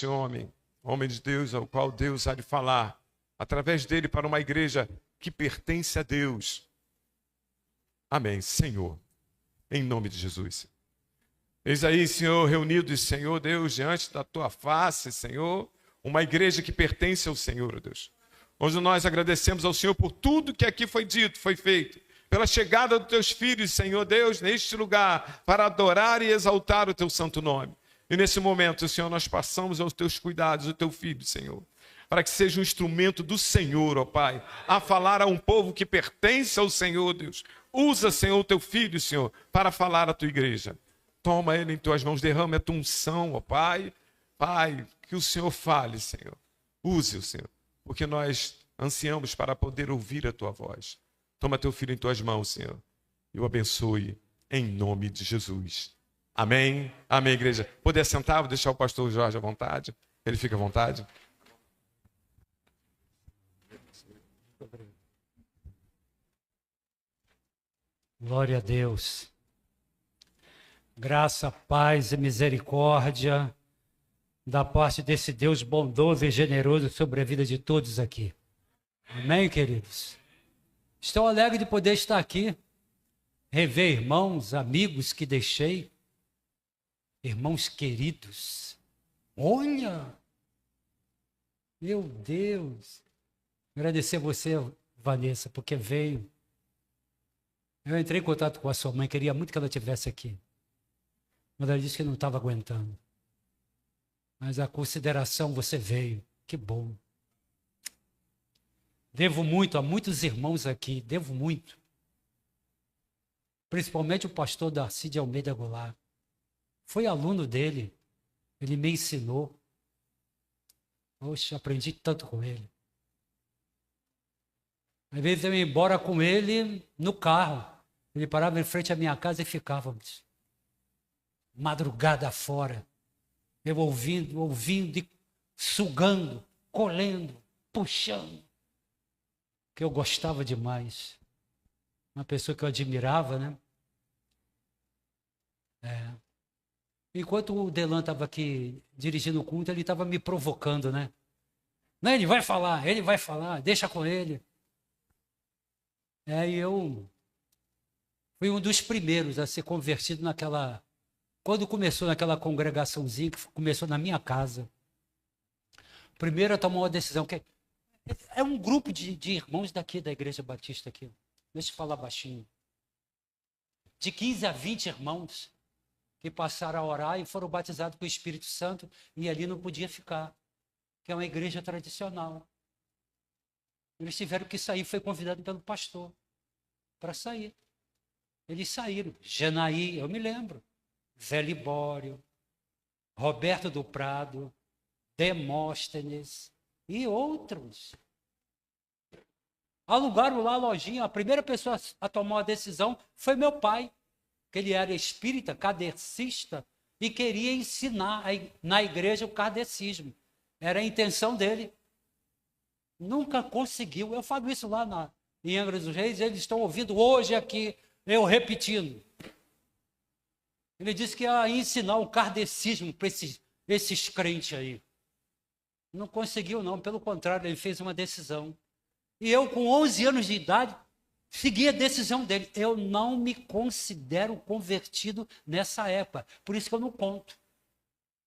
este homem de Deus, ao qual Deus há de falar, através dele, para uma igreja que pertence a Deus. Amém, Senhor, em nome de Jesus. Eis aí, Senhor, reunidos, Senhor Deus, diante da tua face, Senhor, uma igreja que pertence ao Senhor, Deus. Hoje nós agradecemos ao Senhor por tudo que aqui foi dito, foi feito, pela chegada dos teus filhos, Senhor Deus, neste lugar, para adorar e exaltar o teu santo nome. E nesse momento, Senhor, nós passamos aos teus cuidados, o teu filho, Senhor, para que seja um instrumento do Senhor, ó Pai, a falar a um povo que pertence ao Senhor, Deus. Usa, Senhor, o teu filho, Senhor, para falar à tua igreja. Toma ele em tuas mãos, derrama a tua unção, ó Pai. Pai, que o Senhor fale, Senhor. Use-o, Senhor, porque nós ansiamos para poder ouvir a tua voz. Toma teu filho em tuas mãos, Senhor, e o abençoe em nome de Jesus. Amém? Amém, igreja. Poder sentar, vou deixar o pastor Jorge à vontade. Ele fica à vontade. Glória a Deus. Graça, paz e misericórdia da parte desse Deus bondoso e generoso sobre a vida de todos aqui. Amém, queridos? Estou alegre de poder estar aqui, rever irmãos, amigos que deixei, irmãos queridos. Olha! Meu Deus! Agradecer a você, Vanessa, porque veio. Eu entrei em contato com a sua mãe, queria muito que ela estivesse aqui. Mas ela disse que não estava aguentando. Mas a consideração, você veio. Que bom. Devo muito a muitos irmãos aqui, devo muito. Principalmente o pastor Darcy de Almeida Goulart. Fui aluno dele, ele me ensinou. Poxa, aprendi tanto com ele. Às vezes eu ia embora com ele no carro. Ele parava em frente à minha casa e ficávamos. Madrugada fora. Eu ouvindo e sugando, colhendo, puxando. Que eu gostava demais. Uma pessoa que eu admirava, né? Enquanto o Delan estava aqui dirigindo o culto, ele estava me provocando, né? Não, ele vai falar, deixa com ele. E eu fui um dos primeiros a ser convertido naquela... Quando começou naquela congregaçãozinha, que começou na minha casa. Primeiro a tomar uma decisão, que é um grupo de irmãos daqui, da Igreja Batista aqui. Deixa eu falar baixinho. De 15 a 20 irmãos que passaram a orar e foram batizados com o Espírito Santo e ali não podia ficar, que é uma igreja tradicional. Eles tiveram que sair, foi convidado pelo pastor para sair. Eles saíram. Genaí, eu me lembro. Zé Libório, Roberto do Prado, Demóstenes e outros. Alugaram lá a lojinha. A primeira pessoa a tomar a decisão foi meu pai, que ele era espírita, kardecista, e queria ensinar na igreja o kardecismo. Era a intenção dele. Nunca conseguiu. Eu falo isso lá em Angra dos Reis, eles estão ouvindo hoje aqui, eu repetindo. Ele disse que ia ensinar o kardecismo para esses crentes aí. Não conseguiu, não. Pelo contrário, ele fez uma decisão. E eu, com 11 anos de idade, segui a decisão dele. Eu não me considero convertido nessa época. Por isso que eu não conto.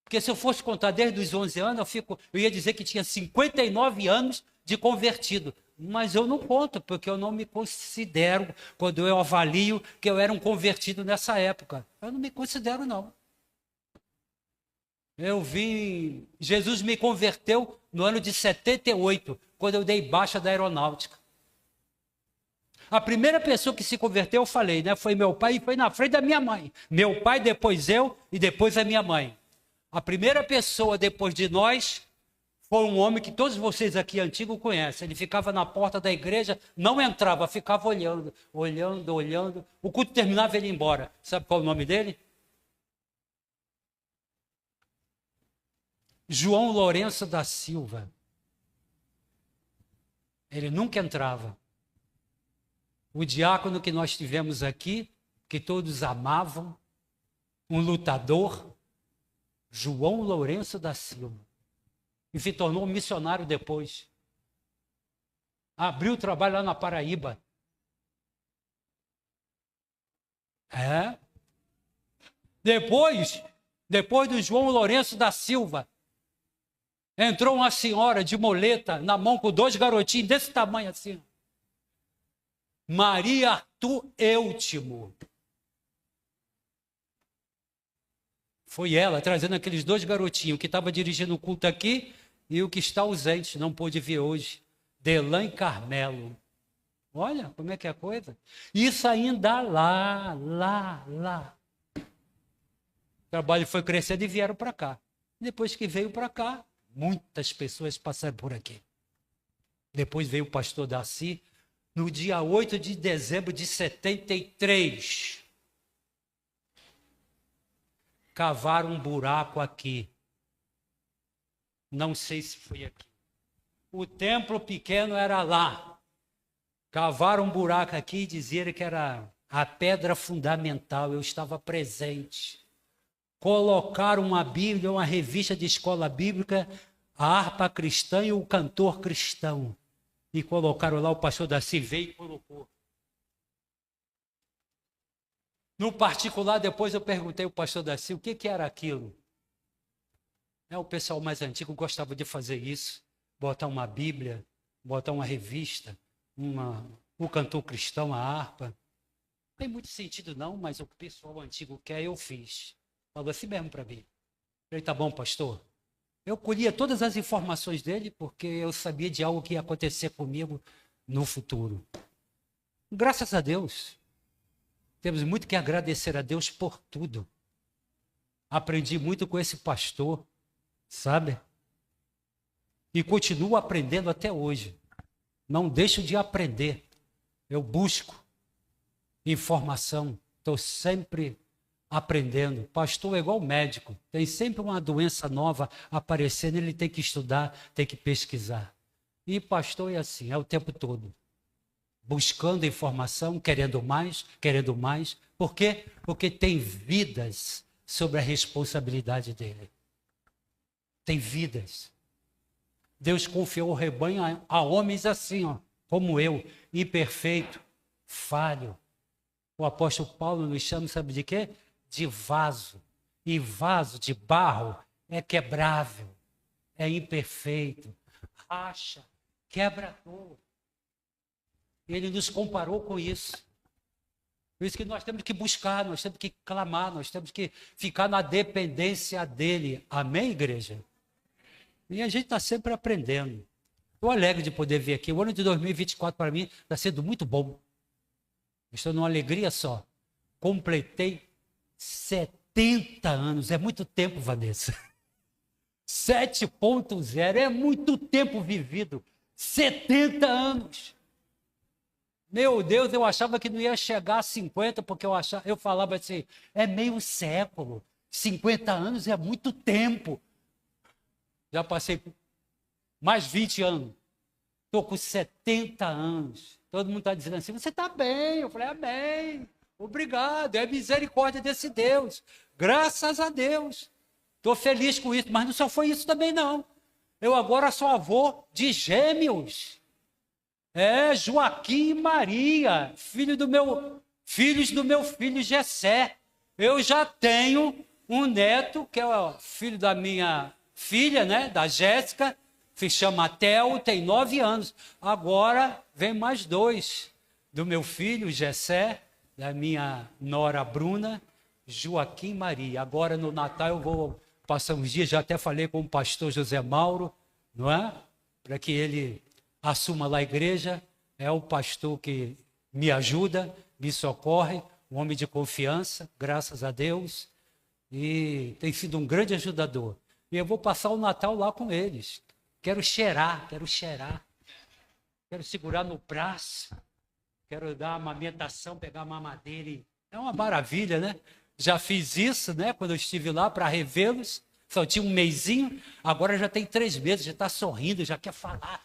Porque se eu fosse contar desde os 11 anos, eu ia dizer que tinha 59 anos de convertido. Mas eu não conto, porque eu não me considero, quando eu avalio, que eu era um convertido nessa época. Eu não me considero, não. Jesus me converteu no ano de 78, quando eu dei baixa da aeronáutica. A primeira pessoa que se converteu, eu falei, né? Foi meu pai e foi na frente da minha mãe. Meu pai, depois eu e depois a minha mãe. A primeira pessoa depois de nós foi um homem que todos vocês aqui antigos conhecem. Ele ficava na porta da igreja, não entrava, ficava olhando. O culto terminava, ele ia embora. Sabe qual é o nome dele? João Lourenço da Silva. Ele nunca entrava. O diácono que nós tivemos aqui, que todos amavam, um lutador, João Lourenço da Silva. e se tornou um missionário depois. Abriu trabalho lá na Paraíba. Depois do João Lourenço da Silva, entrou uma senhora de moleta na mão com 2 garotinhos desse tamanho assim. Maria Arthur Eutimo. Foi ela trazendo aqueles 2 garotinhos, que estava dirigindo o culto aqui e o que está ausente, não pôde vir hoje. Delan e Carmelo. Olha como é que é a coisa. Isso ainda lá. O trabalho foi crescendo e vieram para cá. Depois que veio para cá, muitas pessoas passaram por aqui. Depois veio o pastor Darcy, no dia 8 de dezembro de 73. Cavaram um buraco aqui. Não sei se foi aqui. O templo pequeno era lá. Cavaram um buraco aqui e diziam que era a pedra fundamental. Eu estava presente. Colocaram uma Bíblia, uma revista de escola bíblica, a harpa cristã e o cantor cristão. E colocaram lá, o pastor Darcy veio e colocou. No particular, depois eu perguntei ao pastor Darcy o que era aquilo. O pessoal mais antigo gostava de fazer isso, botar uma Bíblia, botar uma revista, o cantor cristão, a harpa. Não tem muito sentido não, mas o pessoal antigo quer, eu fiz. Falou assim mesmo para mim. Falei, tá bom, pastor. Eu colhia todas as informações dele, porque eu sabia de algo que ia acontecer comigo no futuro. Graças a Deus. Temos muito que agradecer a Deus por tudo. Aprendi muito com esse pastor, sabe? E continuo aprendendo até hoje. Não deixo de aprender. Eu busco informação. Estou sempre aprendendo. Pastor é igual médico. Tem sempre uma doença nova aparecendo, ele tem que estudar, tem que pesquisar. E pastor é assim, é o tempo todo. Buscando informação, querendo mais. Por quê? Porque tem vidas sob a responsabilidade dele. Tem vidas. Deus confiou o rebanho a homens assim, como eu, imperfeito, falho. O apóstolo Paulo nos chama, sabe de quê? De vaso. E vaso de barro é quebrável, é imperfeito, racha, quebra todo. Ele nos comparou com isso. Por isso que nós temos que buscar, nós temos que clamar, nós temos que ficar na dependência dele. Amém, igreja? E a gente está sempre aprendendo. Estou alegre de poder vir aqui. O ano de 2024 para mim está sendo muito bom. Estou numa alegria só. Completei 70 anos. É muito tempo, Vanessa. 7.0 é muito tempo vivido. 70 anos. Meu Deus, eu achava que não ia chegar a 50, porque eu falava assim, é meio século. 50 anos é muito tempo. Já passei mais 20 anos. Estou com 70 anos. Todo mundo está dizendo assim, você está bem. Eu falei, amém. Obrigado. É misericórdia desse Deus. Graças a Deus. Estou feliz com isso. Mas não só foi isso também, não. Eu agora sou avô de gêmeos. Joaquim e Maria, filhos do meu filho Jessé. Eu já tenho um neto, que é o filho da minha filha, né, da Jéssica, se chama Theo, tem 9 anos. Agora vem mais 2, do meu filho Jessé, da minha nora Bruna, Joaquim e Maria. Agora no Natal eu vou passar uns dias, já até falei com o pastor José Mauro, não é? Para que ele assuma lá a igreja, é o pastor que me ajuda, me socorre, um homem de confiança, graças a Deus, e tem sido um grande ajudador. E eu vou passar o Natal lá com eles. Quero cheirar, quero segurar no braço, quero dar uma amamentação, pegar uma mamadeira. É uma maravilha, né? Já fiz isso, né? Quando eu estive lá para revê-los, só tinha um mesinho, agora já tem 3 meses, já está sorrindo, já quer falar.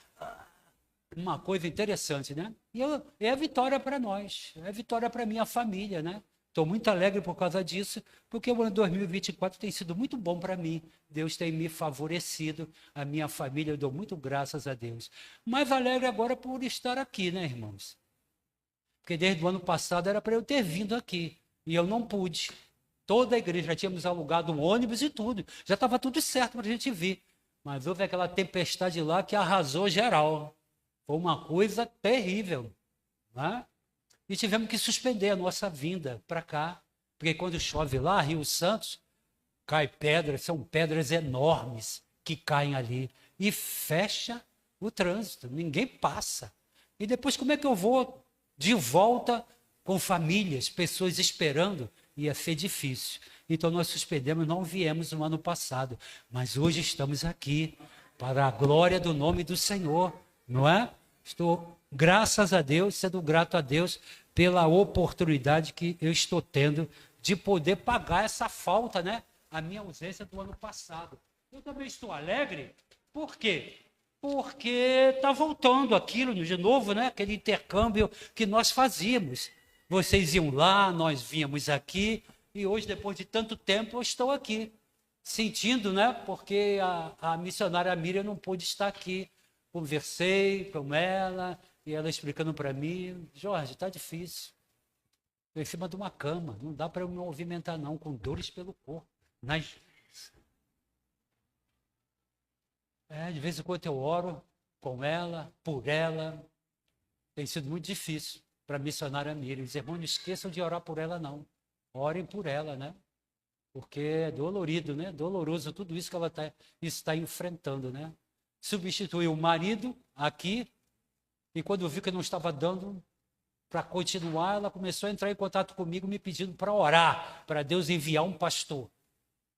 Uma coisa interessante, né? E é vitória para nós, é vitória para minha família, né? Estou muito alegre por causa disso, porque o ano 2024 tem sido muito bom para mim. Deus tem me favorecido, a minha família, eu dou muito graças a Deus. Mas alegre agora por estar aqui, né, irmãos? Porque desde o ano passado era para eu ter vindo aqui, e eu não pude. Toda a igreja, já tínhamos alugado um ônibus e tudo, já estava tudo certo para a gente vir. Mas houve aquela tempestade lá que arrasou geral. Foi uma coisa terrível, né? E tivemos que suspender a nossa vinda para cá, porque quando chove lá, Rio Santos, cai pedras, são pedras enormes que caem ali e fecha o trânsito, ninguém passa. E depois como é que eu vou de volta com famílias, pessoas esperando? Ia ser difícil. Então nós suspendemos, não viemos no ano passado, mas hoje estamos aqui para a glória do nome do Senhor, não é? Estou, graças a Deus, sendo grato a Deus pela oportunidade que eu estou tendo de poder pagar essa falta, né? A minha ausência do ano passado. Eu também estou alegre, por quê? Porque está voltando aquilo de novo, né? Aquele intercâmbio que nós fazíamos. Vocês iam lá, nós vínhamos aqui, e hoje, depois de tanto tempo, eu estou aqui, sentindo, né? Porque a missionária Miriam não pôde estar aqui. Conversei com ela, e ela explicando para mim, Jorge, está difícil. Estou em cima de uma cama, não dá para eu me movimentar não, com dores pelo corpo. De vez em quando eu oro com ela, por ela. Tem sido muito difícil para a missionária Miriam. Os irmãos não esqueçam de orar por ela não. Orem por ela, né? Porque é dolorido, né? Doloroso tudo isso que ela está enfrentando, né? Substituiu o marido aqui, e quando viu que não estava dando para continuar, ela começou a entrar em contato comigo, me pedindo para orar, para Deus enviar um pastor.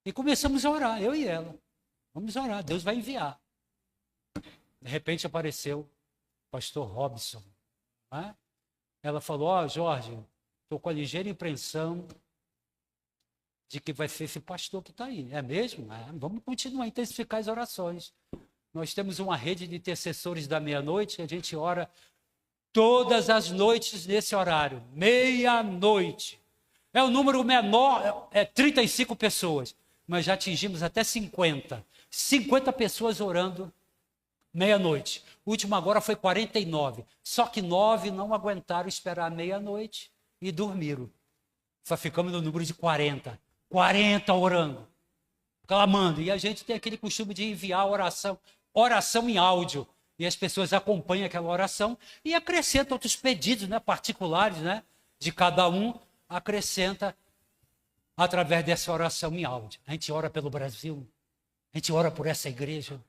E começamos a orar, eu e ela. Vamos orar, Deus vai enviar. De repente apareceu o pastor Robson. Né? Ela falou, Jorge, estou com a ligeira impressão de que vai ser esse pastor que está aí. É mesmo? Vamos continuar a intensificar as orações. Nós temos uma rede de intercessores da meia-noite, que a gente ora todas as noites nesse horário, meia-noite. É o número menor, é 35 pessoas, mas já atingimos até 50. 50 pessoas orando meia-noite. O último agora foi 49. Só que 9 não aguentaram esperar meia-noite e dormiram. Só ficamos no número de 40. 40 orando, clamando. E a gente tem aquele costume de enviar oração em áudio. E as pessoas acompanham aquela oração e acrescentam outros pedidos, né, particulares, né, de cada um, acrescenta através dessa oração em áudio. A gente ora pelo Brasil, a gente ora por essa igreja,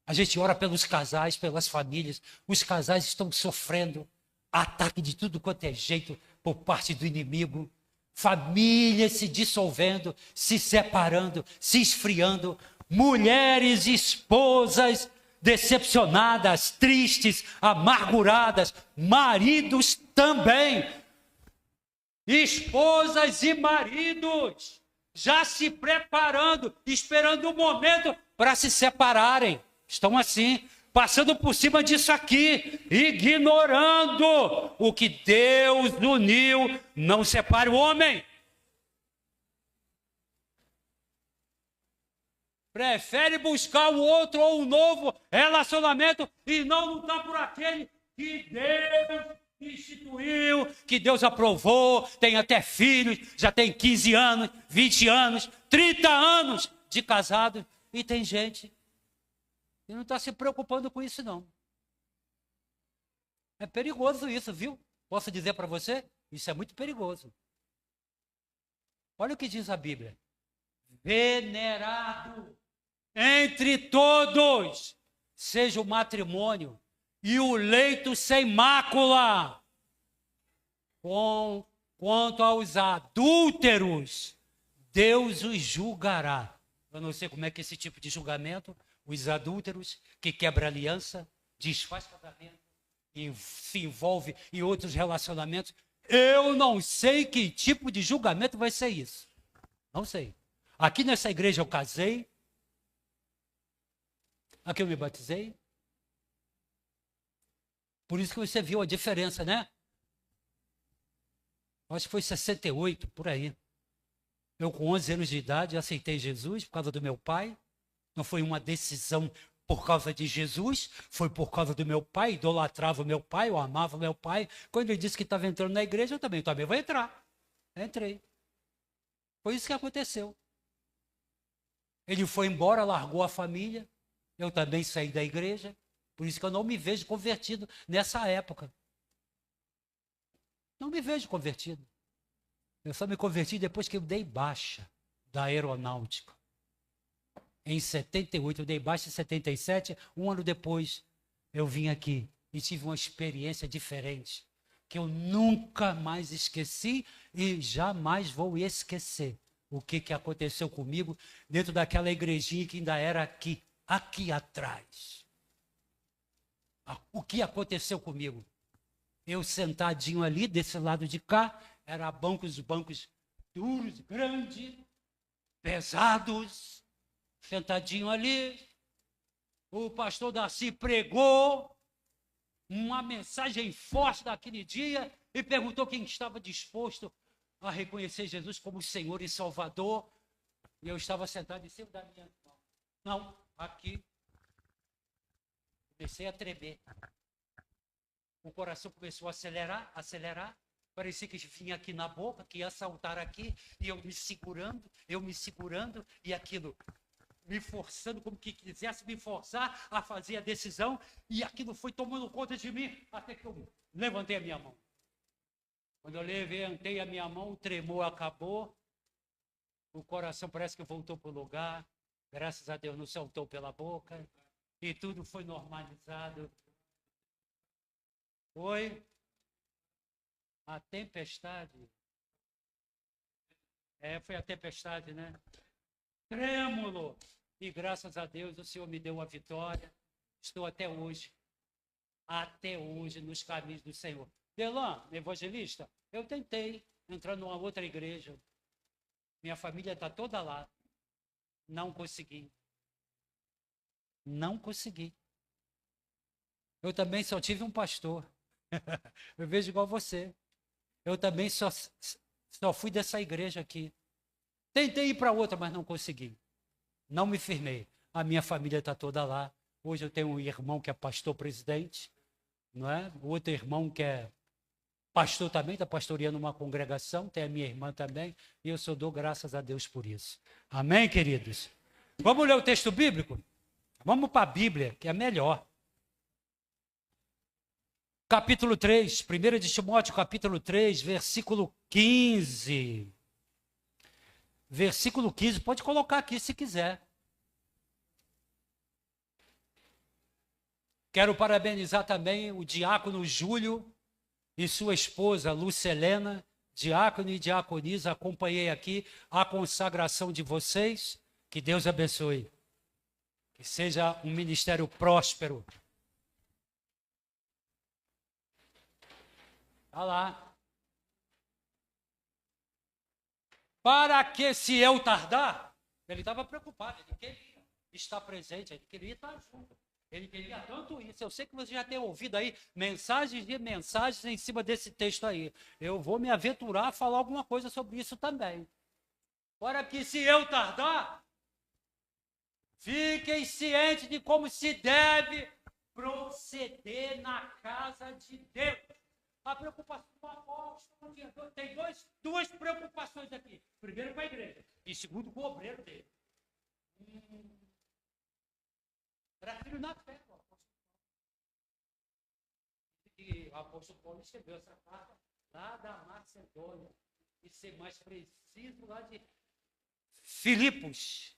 a gente ora pelos casais, pelas famílias. Os casais estão sofrendo ataque de tudo quanto é jeito por parte do inimigo. Famílias se dissolvendo, se separando, se esfriando. Mulheres, esposas decepcionadas, tristes, amarguradas. Maridos também. Esposas e maridos já se preparando, esperando o momento para se separarem. Estão assim, passando por cima disso aqui, ignorando o que Deus uniu, não separe o homem. Prefere buscar um outro ou um novo relacionamento e não lutar por aquele que Deus instituiu, que Deus aprovou, tem até filhos, já tem 15 anos, 20 anos, 30 anos de casado, e tem gente que não está se preocupando com isso não. É perigoso isso, viu? Posso dizer para você? Isso é muito perigoso. Olha o que diz a Bíblia. Venerado entre todos seja o matrimônio e o leito sem mácula. Quanto aos adúlteros, Deus os julgará. Eu não sei como é que esse tipo de julgamento, os adúlteros que quebram aliança, desfaz casamento e se envolve em outros relacionamentos. Eu não sei que tipo de julgamento vai ser isso. Não sei. Aqui nessa igreja eu casei. Aqui eu me batizei. Por isso que você viu a diferença, né? acho que foi 68, por aí. Eu, com 11 anos de idade, aceitei Jesus por causa do meu pai. Não foi uma decisão por causa de Jesus, foi por causa do meu pai, idolatrava o meu pai, eu amava o meu pai. Quando ele disse que estava entrando na igreja, eu também vou entrar. Entrei. Foi isso que aconteceu. Ele foi embora, largou a família, eu também saí da igreja, por isso que eu não me vejo convertido nessa época. Não me vejo convertido. Eu só me converti depois que eu dei baixa da aeronáutica. Em 78, eu dei baixa em 77, um ano depois eu vim aqui e tive uma experiência diferente, que eu nunca mais esqueci e jamais vou esquecer o que aconteceu comigo dentro daquela igrejinha que ainda era aqui atrás. O que aconteceu comigo? Eu sentadinho ali, desse lado de cá, era bancos duros, grandes, pesados, sentadinho ali. O pastor Darcy pregou uma mensagem forte daquele dia e perguntou quem estava disposto a reconhecer Jesus como Senhor e Salvador. E eu estava sentado em cima da minha mão. Não, aqui. Comecei a tremer. O coração começou a acelerar. Parecia que vinha aqui na boca, que ia saltar aqui, e eu me segurando, e aquilo me forçando, como que quisesse me forçar a fazer a decisão, e aquilo foi tomando conta de mim, até que eu levantei a minha mão. Quando eu levantei a minha mão, o tremor acabou, o coração parece que voltou para o lugar, graças a Deus não saltou pela boca, e tudo foi normalizado. Foi a tempestade. Foi a tempestade, né? Trêmulo. E graças a Deus o Senhor me deu a vitória. Estou até hoje nos caminhos do Senhor. Delan, evangelista, eu tentei entrar numa outra igreja. Minha família está toda lá. Não consegui. Não consegui. Eu também só tive um pastor. Eu vejo igual você. Eu também só fui dessa igreja aqui. Tentei ir para outra, mas não consegui. Não me firmei. A minha família está toda lá. Hoje eu tenho um irmão que é pastor presidente, não é? O outro irmão que é pastor também, está pastoreando uma congregação, tem a minha irmã também, e eu só dou graças a Deus por isso. Amém, queridos? Vamos ler o texto bíblico? Vamos para a Bíblia, que é melhor. Capítulo 3, 1 de Timóteo, capítulo 3, versículo 15. Versículo 15, pode colocar aqui se quiser. Quero parabenizar também o diácono Júlio e sua esposa Lucelena, diácono e diaconisa. Acompanhei aqui a consagração de vocês. Que Deus abençoe. Que seja um ministério próspero. Olha lá. Para que, se eu tardar, ele estava preocupado, ele queria estar presente, ele queria estar junto. Ele queria tanto isso. Eu sei que você já tem ouvido aí mensagens e mensagens em cima desse texto aí. Eu vou me aventurar a falar alguma coisa sobre isso também. Para que, se eu tardar, fiquem cientes de como se deve proceder na casa de Deus. A preocupação do apóstolo tem duas preocupações aqui. Primeiro com a igreja e segundo com o obreiro dele. Era filho na fé, o apóstolo Paulo. E o apóstolo Paulo escreveu essa carta lá da Macedônia. E ser mais preciso, lá de Filipos.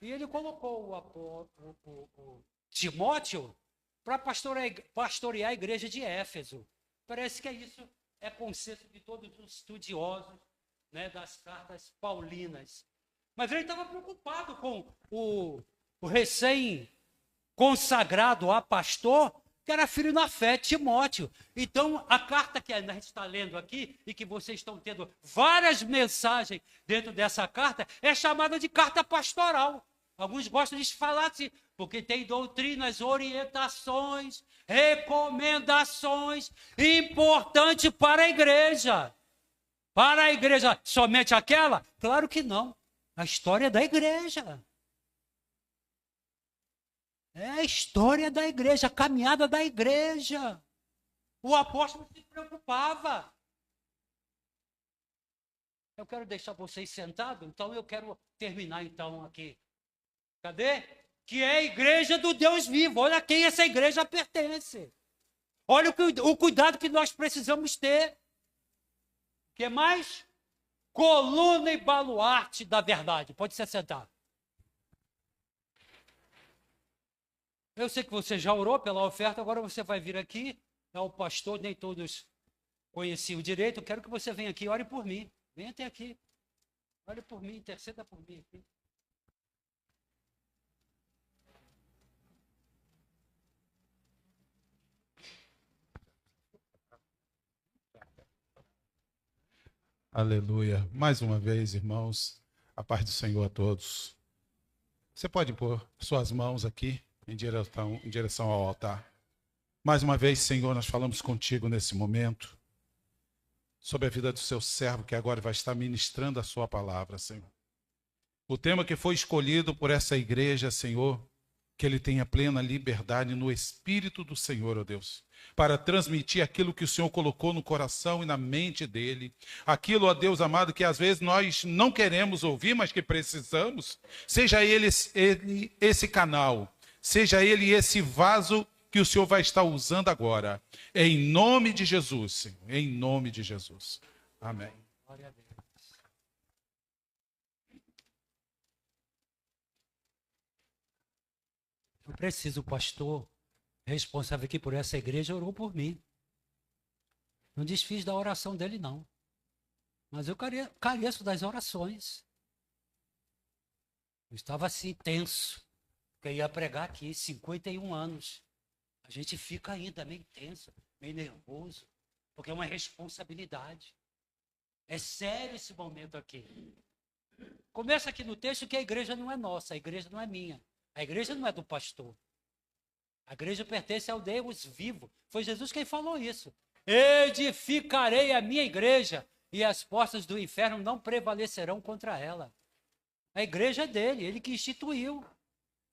E ele colocou o Timóteo para pastorear a igreja de Éfeso. Parece que isso é conceito de todos os estudiosos, né, das cartas paulinas. Mas ele estava preocupado com o recém-consagrado a pastor, que era filho na fé, Timóteo. Então, a carta que a gente está lendo aqui, e que vocês estão tendo várias mensagens dentro dessa carta, é chamada de carta pastoral. Alguns gostam de falar assim, porque tem doutrinas, orientações, recomendações importantes para a igreja. Para a igreja, somente aquela? Claro que não. A história da igreja. É a história da igreja, a caminhada da igreja. O apóstolo se preocupava. Eu quero deixar vocês sentados, então eu quero terminar então aqui. Cadê? Que é a igreja do Deus vivo. Olha a quem essa igreja pertence. Olha o cuidado que nós precisamos ter. O que mais? Coluna e baluarte da verdade. Pode se sentar. Eu sei que você já orou pela oferta, agora você vai vir aqui. É o pastor, nem todos conheciam direito. Eu quero que você venha aqui e ore por mim. Venha até aqui. Ore por mim, interceda por mim aqui. Aleluia. Mais uma vez, irmãos, a paz do Senhor a todos. Você pode pôr suas mãos aqui em direção ao altar. Mais uma vez, Senhor, nós falamos contigo nesse momento sobre a vida do seu servo que agora vai estar ministrando a sua palavra, Senhor. O tema que foi escolhido por essa igreja, Senhor, que ele tenha plena liberdade no Espírito do Senhor, ó Deus, para transmitir aquilo que o Senhor colocou no coração e na mente dele, aquilo, ó Deus amado, que às vezes nós não queremos ouvir, mas que precisamos, seja ele esse canal, seja ele esse vaso que o Senhor vai estar usando agora, em nome de Jesus, Senhor, em nome de Jesus. Amém. Glória a Deus. Eu preciso, o pastor responsável aqui por essa igreja orou por mim. Não desfiz da oração dele, não. Mas eu careço das orações. Eu estava assim, tenso. Porque eu ia pregar aqui, 51 anos. A gente fica ainda meio tenso, meio nervoso. Porque é uma responsabilidade. É sério esse momento aqui. Começa aqui no texto que a igreja não é nossa, a igreja não é minha. A igreja não é do pastor. A igreja pertence ao Deus vivo. Foi Jesus quem falou isso. Edificarei a minha igreja e as portas do inferno não prevalecerão contra ela. A igreja é dele, ele que instituiu.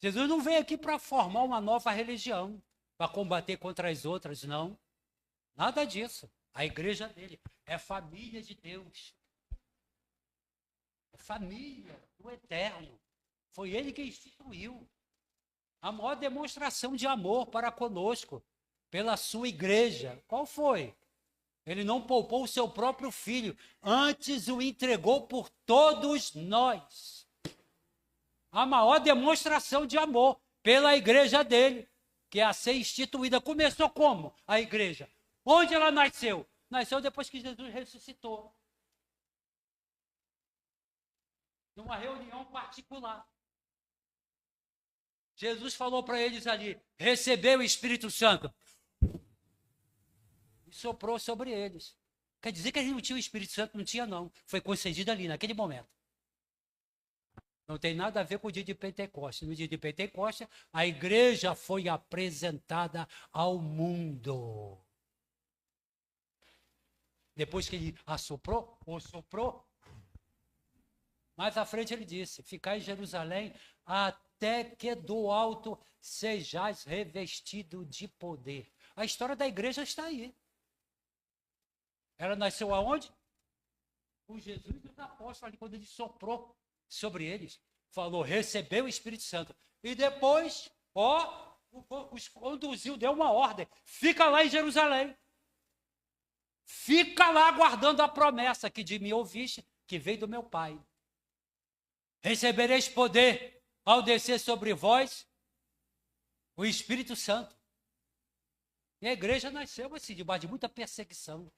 Jesus não veio aqui para formar uma nova religião, para combater contra as outras, não. Nada disso. A igreja dele é família de Deus. É família do eterno. Foi ele que instituiu a maior demonstração de amor para conosco, pela sua igreja. Qual foi? Ele não poupou o seu próprio filho, antes o entregou por todos nós. A maior demonstração de amor pela igreja dele, que é a ser instituída. Começou como? A igreja. Onde ela nasceu? Nasceu depois que Jesus ressuscitou. Numa reunião particular. Jesus falou para eles ali, recebeu o Espírito Santo. E soprou sobre eles. Quer dizer que eles não tinham o Espírito Santo? Não tinha, não. Foi concedido ali, naquele momento. Não tem nada a ver com o dia de Pentecostes. No dia de Pentecostes, a igreja foi apresentada ao mundo. Depois que ele assoprou, ou soprou, mais à frente ele disse, ficai em Jerusalém até que do alto sejais revestido de poder. A história da igreja está aí. Ela nasceu aonde? Com Jesus e os apóstolos, ali, quando ele soprou sobre eles, falou, recebeu o Espírito Santo. E depois, os conduziu, deu uma ordem, fica lá em Jerusalém. Fica lá aguardando a promessa que de mim ouviste, que veio do meu Pai. Recebereis poder ao descer sobre vós o Espírito Santo. E a igreja nasceu assim, debaixo de muita perseguição.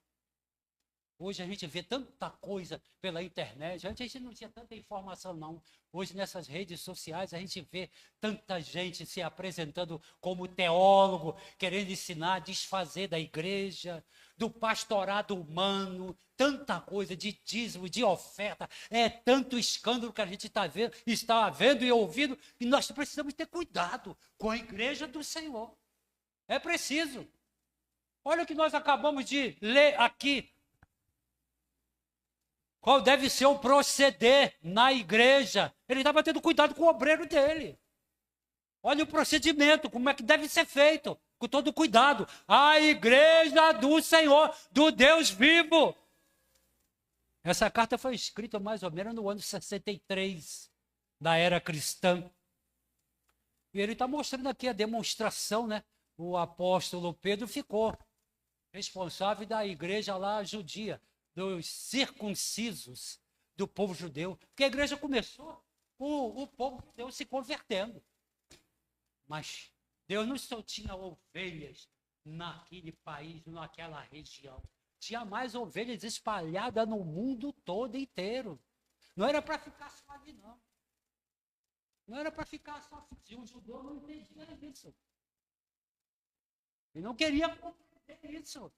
Hoje a gente vê tanta coisa pela internet. Antes a gente não tinha tanta informação, não. Hoje, nessas redes sociais, a gente vê tanta gente se apresentando como teólogo, querendo ensinar, desfazer da igreja, do pastorado humano, tanta coisa de dízimo, de oferta. É tanto escândalo que a gente está vendo e ouvindo, e nós precisamos ter cuidado com a igreja do Senhor. É preciso. Olha o que nós acabamos de ler aqui. Qual deve ser o proceder na igreja? Ele estava tendo cuidado com o obreiro dele. Olha o procedimento, como é que deve ser feito, com todo cuidado. A igreja do Senhor, do Deus vivo. Essa carta foi escrita mais ou menos no ano 63, da era cristã. E ele está mostrando aqui a demonstração, né? O apóstolo Pedro ficou responsável da igreja lá judia, dos circuncisos do povo judeu, porque a igreja começou com o povo judeu se convertendo. Mas Deus não só tinha ovelhas naquele país, naquela região. Tinha mais ovelhas espalhadas no mundo todo inteiro. Não era para ficar só ali, não. Não era para ficar só assim. O judeu não entendia isso. E não queria compreender isso.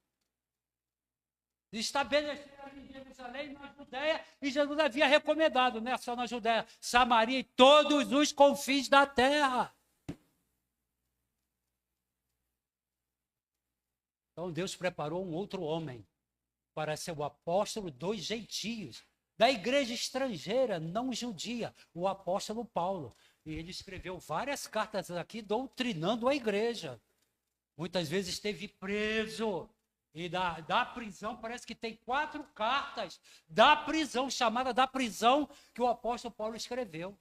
Estabeleceram ali em Jerusalém, na Judéia, e Jesus havia recomendado, não é só na Judéia, Samaria e todos os confins da terra. Então Deus preparou um outro homem para ser o apóstolo dos gentios, da igreja estrangeira, não judia, o apóstolo Paulo. E ele escreveu várias cartas aqui doutrinando a igreja. Muitas vezes esteve preso. E da prisão, parece que tem 4 cartas da prisão, chamada da prisão, que o apóstolo Paulo escreveu.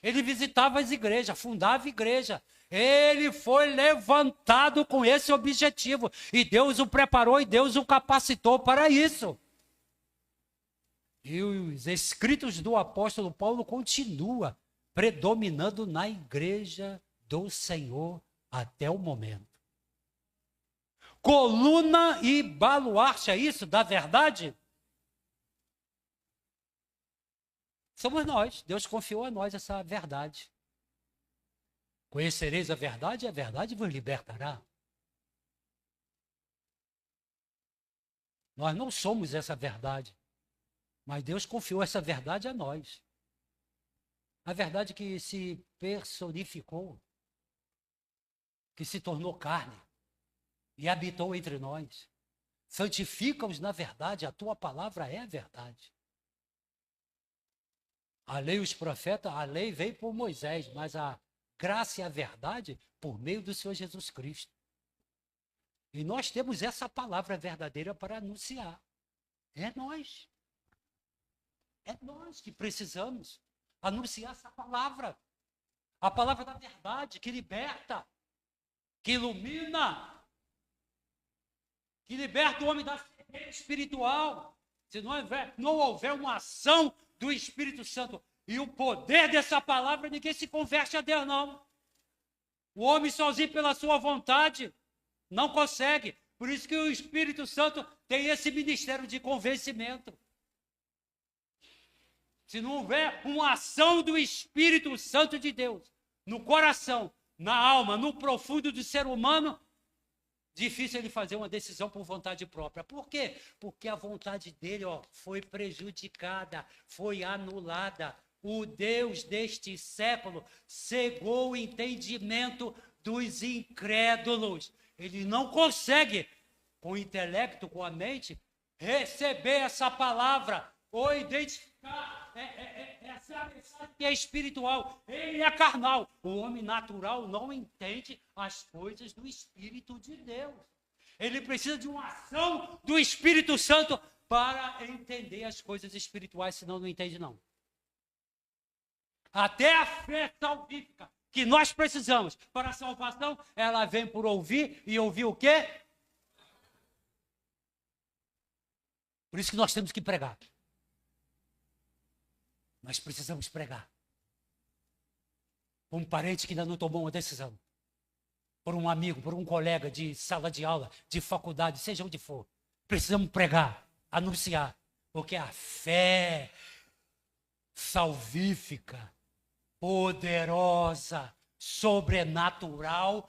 Ele visitava as igrejas, fundava a igreja. Ele foi levantado com esse objetivo. E Deus o preparou e Deus o capacitou para isso. E os escritos do apóstolo Paulo continuam predominando na igreja do Senhor até o momento. Coluna e baluarte, é isso? Da verdade? Somos nós. Deus confiou a nós essa verdade. Conhecereis a verdade vos libertará. Nós não somos essa verdade, mas Deus confiou essa verdade a nós. A verdade que se personificou, que se tornou carne e habitou entre nós. Santifica-os na verdade, a tua palavra é a verdade. A lei e os profetas, a lei veio por Moisés, mas a graça e a verdade por meio do Senhor Jesus Cristo. E nós temos essa palavra verdadeira para anunciar. É nós. É nós que precisamos anunciar essa palavra. A palavra da verdade que liberta, que ilumina, que liberta o homem da cegueira espiritual. Se não houver uma ação do Espírito Santo e o poder dessa palavra, ninguém se converte a Deus, não. O homem sozinho pela sua vontade não consegue. Por isso que o Espírito Santo tem esse ministério de convencimento. Se não houver uma ação do Espírito Santo de Deus no coração, na alma, no profundo do ser humano, difícil ele fazer uma decisão por vontade própria. Por quê? Porque a vontade dele foi prejudicada, foi anulada. O Deus deste século cegou o entendimento dos incrédulos. Ele não consegue, com o intelecto, com a mente, receber essa palavra ou identificar essa mensagem que é espiritual. Ele é carnal. O homem natural não entende as coisas do Espírito de Deus. Ele precisa de uma ação do Espírito Santo para entender as coisas espirituais, senão não entende, não. Até a fé salvífica que nós precisamos para a salvação, ela vem por ouvir, e ouvir o quê? Por isso que nós temos que pregar. Nós precisamos pregar. Por um parente que ainda não tomou uma decisão. Por um amigo, por um colega de sala de aula, de faculdade, seja onde for. Precisamos pregar. anunciar, porque a fé salvífica, poderosa, sobrenatural,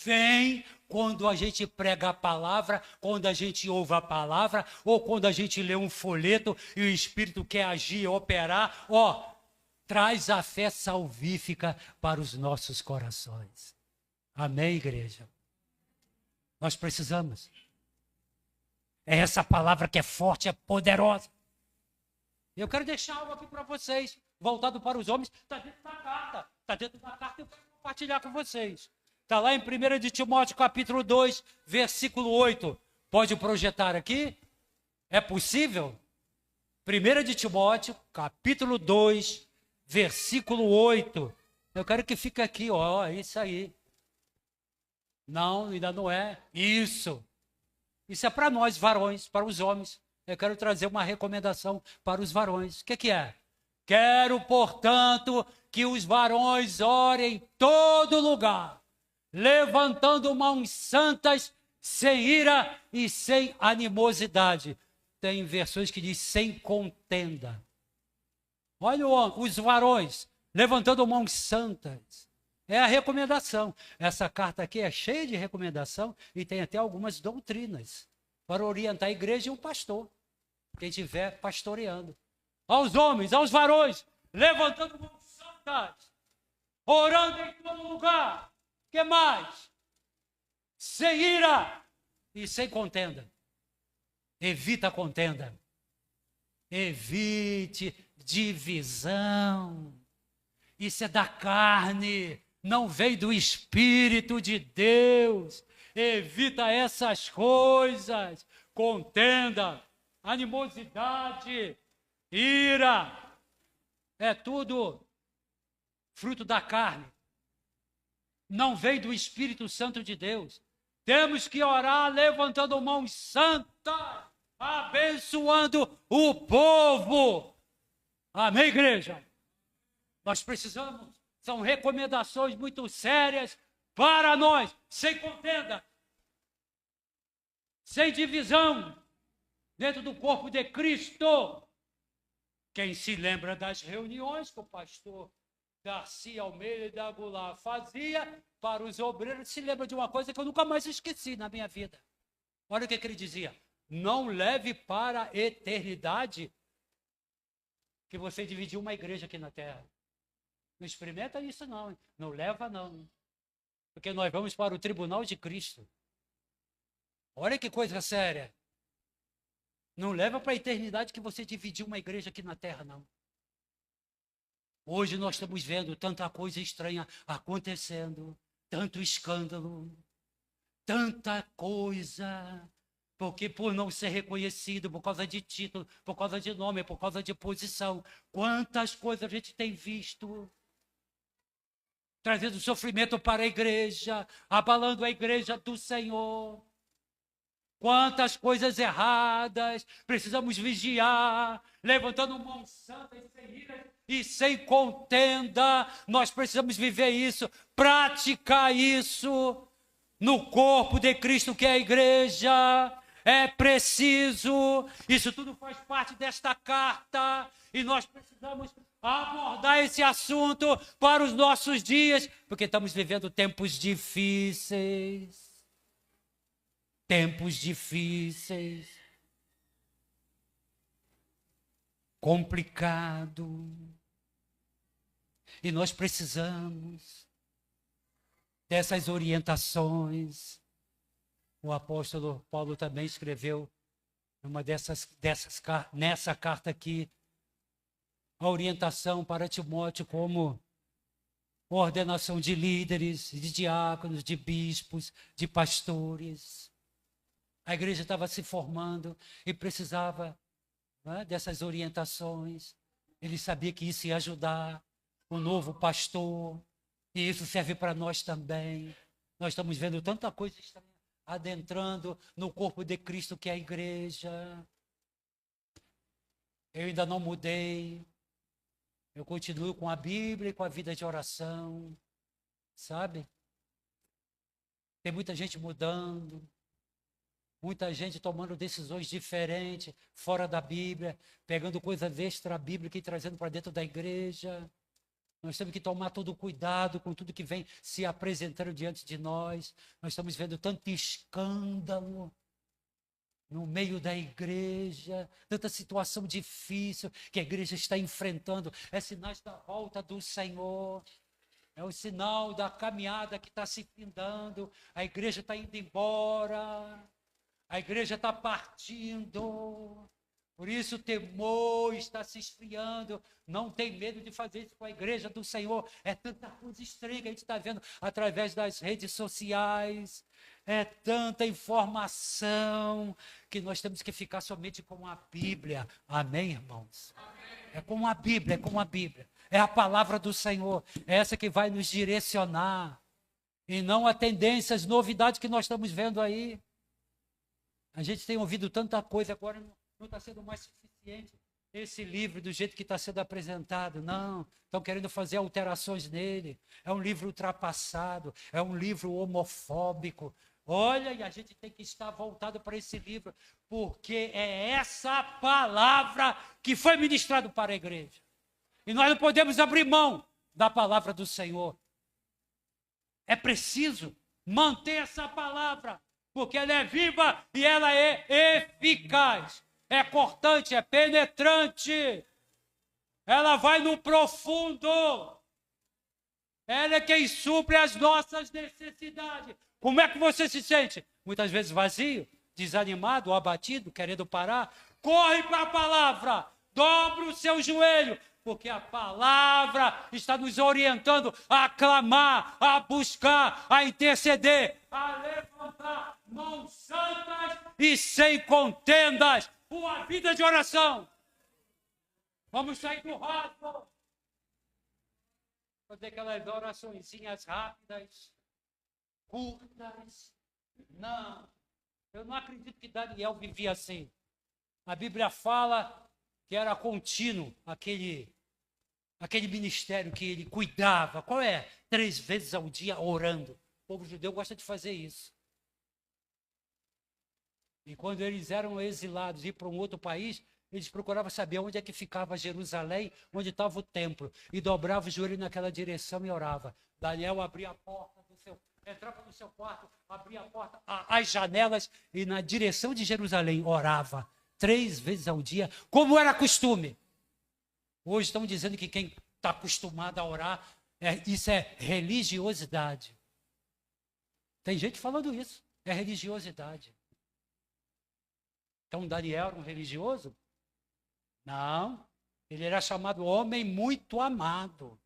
vem quando a gente prega a palavra, quando a gente ouve a palavra, ou quando a gente lê um folheto e o Espírito quer agir, operar, traz a fé salvífica para os nossos corações. Amém, igreja? Nós precisamos. É essa palavra que é forte, é poderosa. Eu quero deixar algo aqui para vocês, voltado para os homens, está dentro da carta. Está dentro da carta e eu quero compartilhar com vocês. Está lá em 1 de Timóteo, capítulo 2, versículo 8. Pode projetar aqui? É possível? 1 de Timóteo, capítulo 2, versículo 8. Eu quero que fique aqui, isso aí. Não, ainda não é. Isso. Isso é para nós, varões, para os homens. Eu quero trazer uma recomendação para os varões. O que é? Quero, portanto, que os varões orem em todo lugar, levantando mãos santas, sem ira e sem animosidade. Tem versões que diz sem contenda. Olha os varões levantando mãos santas. É a recomendação. Essa carta aqui é cheia de recomendação e tem até algumas doutrinas para orientar a igreja e o pastor, quem estiver pastoreando. Aos homens, aos varões, levantando mãos santas, orando em todo lugar. O que mais? Sem ira e sem contenda. Evita a contenda. Evite divisão. Isso é da carne, não veio do Espírito de Deus. Evita essas coisas. Contenda, animosidade, ira. É tudo fruto da carne. Não veio do Espírito Santo de Deus. Temos que orar levantando mãos santas, abençoando o povo. Amém, igreja? Nós precisamos, são recomendações muito sérias para nós, sem contenda, sem divisão, dentro do corpo de Cristo. Quem se lembra das reuniões que o pastor Garcia Almeida Goulart fazia para os obreiros, se lembra de uma coisa que eu nunca mais esqueci na minha vida. Olha o que ele dizia: não leve para a eternidade que você dividiu uma igreja aqui na terra. Não experimenta isso não, não leva não, porque nós vamos para o tribunal de Cristo. Olha que coisa séria. Não leva para a eternidade que você dividiu uma igreja aqui na terra, não. Hoje nós estamos vendo tanta coisa estranha acontecendo, tanto escândalo, tanta coisa, porque por não ser reconhecido, por causa de título, por causa de nome, por causa de posição, quantas coisas a gente tem visto, trazendo sofrimento para a igreja, abalando a igreja do Senhor. Quantas coisas erradas, precisamos vigiar, levantando mãos santas e sem ira e sem contenda. Nós precisamos viver isso, praticar isso no corpo de Cristo que é a igreja. É preciso, isso tudo faz parte desta carta e nós precisamos abordar esse assunto para os nossos dias, porque estamos vivendo tempos difíceis. Tempos difíceis, complicado, e nós precisamos dessas orientações. O apóstolo Paulo também escreveu nessa carta aqui, a orientação para Timóteo como ordenação de líderes, de diáconos, de bispos, de pastores. A igreja estava se formando e precisava, né, dessas orientações. Ele sabia que isso ia ajudar o novo pastor. E isso serve para nós também. Nós estamos vendo tanta coisa estranha adentrando no corpo de Cristo que é a igreja. Eu ainda não mudei. Eu continuo com a Bíblia e com a vida de oração. Sabe? Tem muita gente mudando. Muita gente tomando decisões diferentes, fora da Bíblia, pegando coisas extra-bíblicas e trazendo para dentro da igreja. Nós temos que tomar todo cuidado com tudo que vem se apresentando diante de nós. Nós estamos vendo tanto escândalo no meio da igreja, tanta situação difícil que a igreja está enfrentando. É sinais da volta do Senhor. É o sinal da caminhada que está se findando. A igreja está indo embora. A igreja está partindo. Por isso o temor está se esfriando. Não tem medo de fazer isso com a igreja do Senhor. É tanta coisa estranha que a gente está vendo através das redes sociais. É tanta informação que nós temos que ficar somente com a Bíblia. Amém, irmãos? É com a Bíblia, é com a Bíblia. É a palavra do Senhor. É essa que vai nos direcionar. E não a tendências, novidades que nós estamos vendo aí. A gente tem ouvido tanta coisa, agora não está sendo mais suficiente esse livro do jeito que está sendo apresentado. Não, estão querendo fazer alterações nele. É um livro ultrapassado, é um livro homofóbico. Olha, e a gente tem que estar voltado para esse livro, porque é essa palavra que foi ministrada para a igreja. E nós não podemos abrir mão da palavra do Senhor. É preciso manter essa palavra, porque ela é viva e ela é eficaz. É cortante, é penetrante. Ela vai no profundo. Ela é quem supre as nossas necessidades. Como é que você se sente? Muitas vezes vazio, desanimado, abatido, querendo parar. Corre para a palavra. Dobra o seu joelho, porque a palavra está nos orientando a clamar, a buscar, a interceder, a levantar mãos santas e sem contendas. Uma vida de oração. Vamos sair do rato. Fazer aquelas oraçõezinhas rápidas, curtas. Não. Eu não acredito que Daniel vivia assim. A Bíblia fala que era contínuo aquele ministério que ele cuidava. Qual é? 3 vezes ao dia orando. O povo judeu gosta de fazer isso. E quando eles eram exilados e ir para um outro país, eles procuravam saber onde é que ficava Jerusalém, onde estava o templo. E dobrava o joelho naquela direção e orava. Daniel abria a porta entrava no seu quarto, abria a porta, as janelas e na direção de Jerusalém orava 3 vezes ao dia, como era costume. Hoje estão dizendo que quem está acostumado a orar, isso é religiosidade. Tem gente falando isso, é religiosidade. Então Daniel era um religioso? Não, ele era chamado homem muito amado.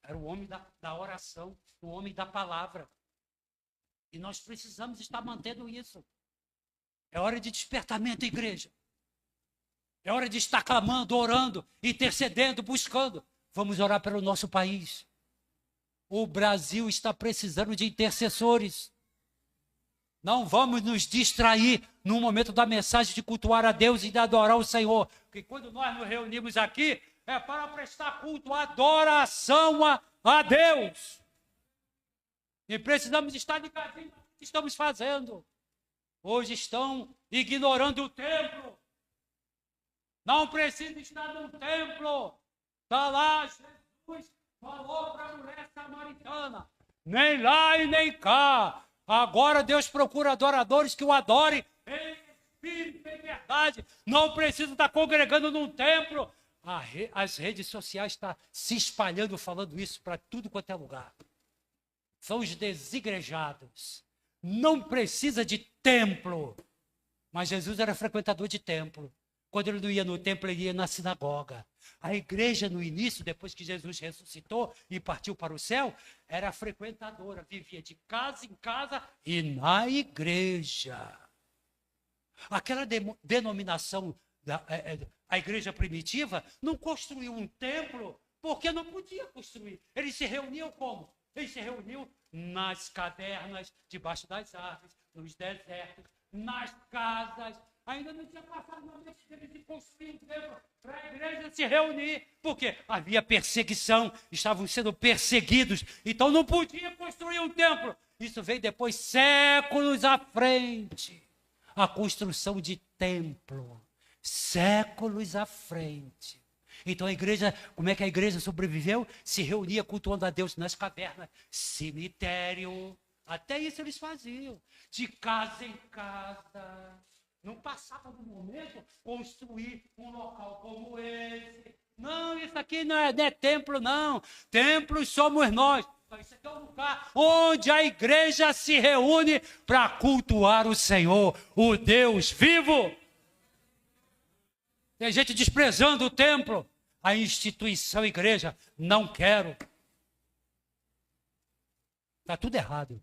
Era o homem da oração, o homem da palavra. E nós precisamos estar mantendo isso. É hora de despertamento, igreja. É hora de estar clamando, orando, intercedendo, buscando. Vamos orar pelo nosso país. O Brasil está precisando de intercessores. Não vamos nos distrair no momento da mensagem de cultuar a Deus e de adorar o Senhor. Porque quando nós nos reunimos aqui, é para prestar culto, adoração a Deus. E precisamos estar ligadinhos no que estamos fazendo. Hoje estão ignorando o templo. Não precisa estar no templo. Está lá, Jesus falou para a mulher samaritana. Nem lá e nem cá. Agora Deus procura adoradores que o adorem em espírito e em verdade. Não precisa estar congregando num templo. As redes sociais estão se espalhando, falando isso para tudo quanto é lugar. São os desigrejados. Não precisa de templo. Mas Jesus era frequentador de templo. Quando ele não ia no templo, ele ia na sinagoga. A igreja, no início, depois que Jesus ressuscitou e partiu para o céu, era frequentadora, vivia de casa em casa e na igreja. Aquela denominação, a igreja primitiva, não construiu um templo porque não podia construir. Eles se reuniam como? Eles se reuniam nas cavernas, debaixo das árvores, nos desertos, nas casas. Ainda não tinha passado uma vez que eles construíram um templo para a igreja se reunir. Por quê? Havia perseguição, estavam sendo perseguidos. Então não podia construir um templo. Isso veio depois, séculos à frente. A construção de templo. Séculos à frente. Então a igreja, como é que a igreja sobreviveu? Se reunia cultuando a Deus nas cavernas, cemitério. Até isso eles faziam. De casa em casa. Não passava no momento construir um local como esse. Não, isso aqui não é templo, não. Templos somos nós. Isso aqui é um lugar onde a igreja se reúne para cultuar o Senhor, o Deus vivo. Tem gente desprezando o templo. A instituição igreja, não quero. Está tudo errado.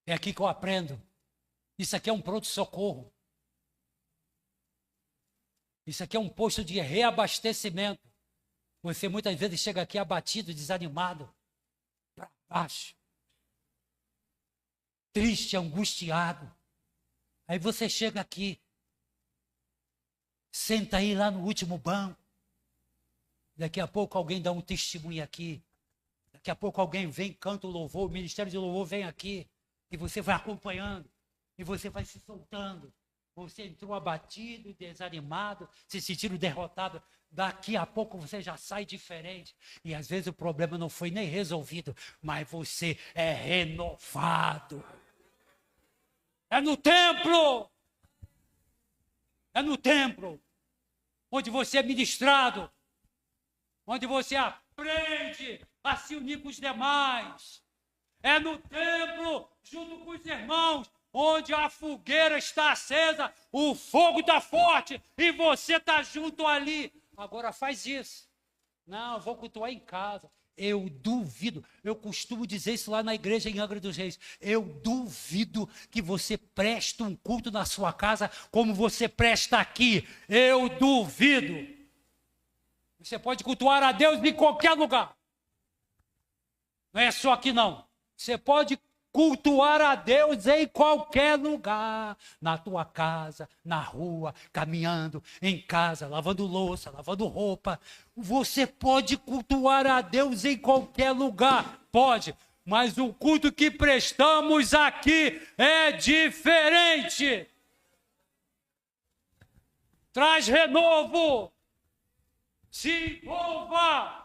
É aqui que eu aprendo. Isso aqui é um pronto-socorro. Isso aqui é um posto de reabastecimento. Você muitas vezes chega aqui abatido, desanimado, para baixo, triste, angustiado. Aí você chega aqui, senta aí lá no último banco. Daqui a pouco alguém dá um testemunho aqui. Daqui a pouco alguém vem, canta o louvor, o ministério de louvor vem aqui. E você vai acompanhando. E você vai se soltando. Você entrou abatido, desanimado, se sentindo derrotado. Daqui a pouco você já sai diferente. E às vezes o problema não foi nem resolvido, mas você é renovado. É no templo. É no templo. Onde você é ministrado. Onde você aprende a se unir com os demais. É no templo, junto com os irmãos, onde a fogueira está acesa, o fogo está forte e você está junto ali. Agora faz isso. Não, eu vou cultuar em casa. Eu duvido, eu costumo dizer isso lá na igreja em Angra dos Reis. Eu duvido que você preste um culto na sua casa como você presta aqui. Eu duvido. Você pode cultuar a Deus em qualquer lugar. Não é só aqui não. Você pode cultuar a Deus em qualquer lugar, na tua casa, na rua, caminhando, em casa, lavando louça, lavando roupa. Você pode cultuar a Deus em qualquer lugar, pode, mas o culto que prestamos aqui é diferente. Traz renovo, se envolva,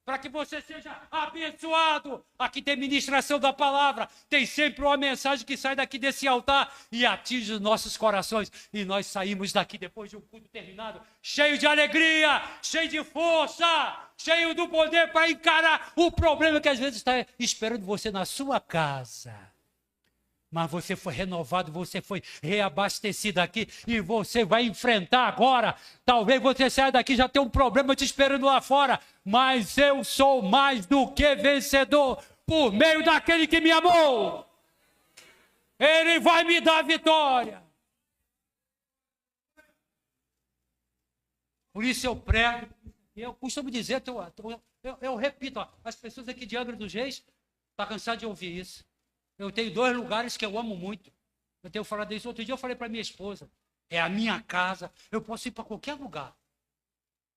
para que você seja abençoado. Aqui tem ministração da palavra, tem sempre uma mensagem que sai daqui desse altar e atinge os nossos corações. E nós saímos daqui depois de um culto terminado, cheio de alegria, cheio de força, cheio do poder para encarar o problema que às vezes está esperando você na sua casa. Mas você foi renovado, você foi reabastecido aqui e você vai enfrentar agora. Talvez você saia daqui e já tenha um problema te esperando lá fora. Mas eu sou mais do que vencedor por meio daquele que me amou. Ele vai me dar vitória. Por isso eu prego. Eu costumo dizer, eu repito, ó, as pessoas aqui de Angra dos Reis estão cansadas de ouvir isso. Eu tenho 2 lugares que eu amo muito. Eu tenho falado isso. Outro dia eu falei para minha esposa, é a minha casa. Eu posso ir para qualquer lugar.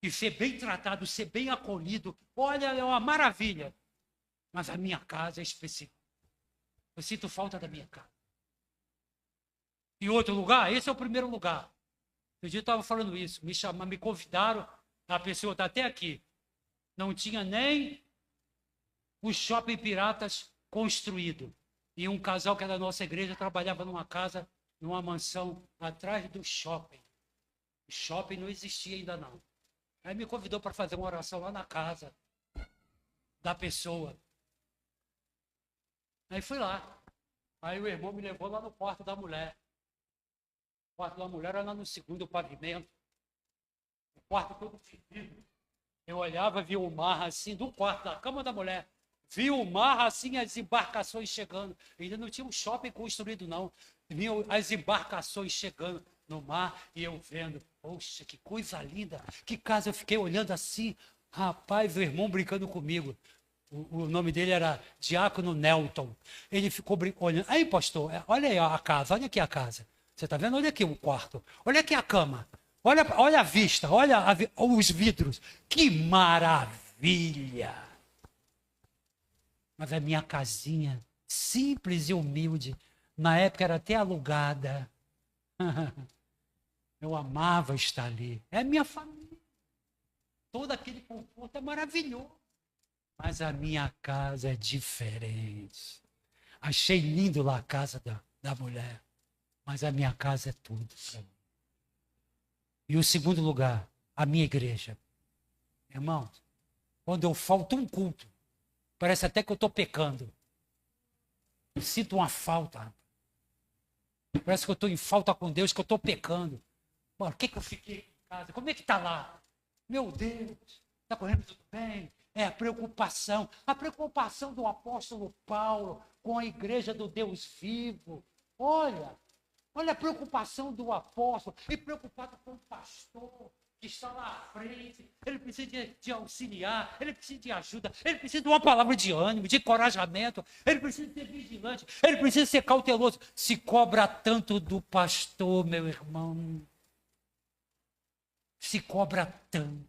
E ser bem tratado, ser bem acolhido. Olha, é uma maravilha. Mas a minha casa é especial. Eu sinto falta da minha casa. E outro lugar, esse é o primeiro lugar. Outro dia eu estava falando isso. Me convidaram, a pessoa está até aqui. Não tinha nem o Shopping Piratas construído. E um casal que era da nossa igreja trabalhava numa casa, numa mansão, atrás do shopping. O shopping não existia ainda não. Aí me convidou para fazer uma oração lá na casa da pessoa. Aí fui lá. Aí o irmão me levou lá no quarto da mulher. O quarto da mulher era lá no segundo pavimento. O quarto todo fedido. Eu olhava, via o mar assim, do quarto, da cama da mulher. Vi o mar assim, as embarcações chegando. Ainda não tinha um shopping construído, não. Vi as embarcações chegando no mar e eu vendo. Poxa, que coisa linda. Que casa, eu fiquei olhando assim. Rapaz, o irmão brincando comigo. O nome dele era Diácono Nelton. Ele ficou olhando. Aí, pastor, olha aí a casa, olha aqui a casa. Você está vendo? Olha aqui o quarto. Olha aqui a cama. Olha a vista, olha os vidros. Que maravilha! Mas a minha casinha, simples e humilde, na época era até alugada. Eu amava estar ali. É minha família. Todo aquele conforto é maravilhoso. Mas a minha casa é diferente. Achei lindo lá a casa da mulher. Mas a minha casa é tudo. E o segundo lugar, a minha igreja. Irmão, quando eu falto um culto, parece até que eu estou pecando. Eu sinto uma falta. Parece que eu estou em falta com Deus, que eu estou pecando. Por que eu fiquei em casa? Como é que está lá? Meu Deus, está correndo tudo bem? É a preocupação do apóstolo Paulo com a igreja do Deus vivo. Olha a preocupação do apóstolo, e preocupado com o pastor que está lá à frente. Ele precisa de auxiliar, ele precisa de ajuda, ele precisa de uma palavra de ânimo, de encorajamento, ele precisa ser vigilante, ele precisa ser cauteloso. Se cobra tanto do pastor, meu irmão. Se cobra tanto.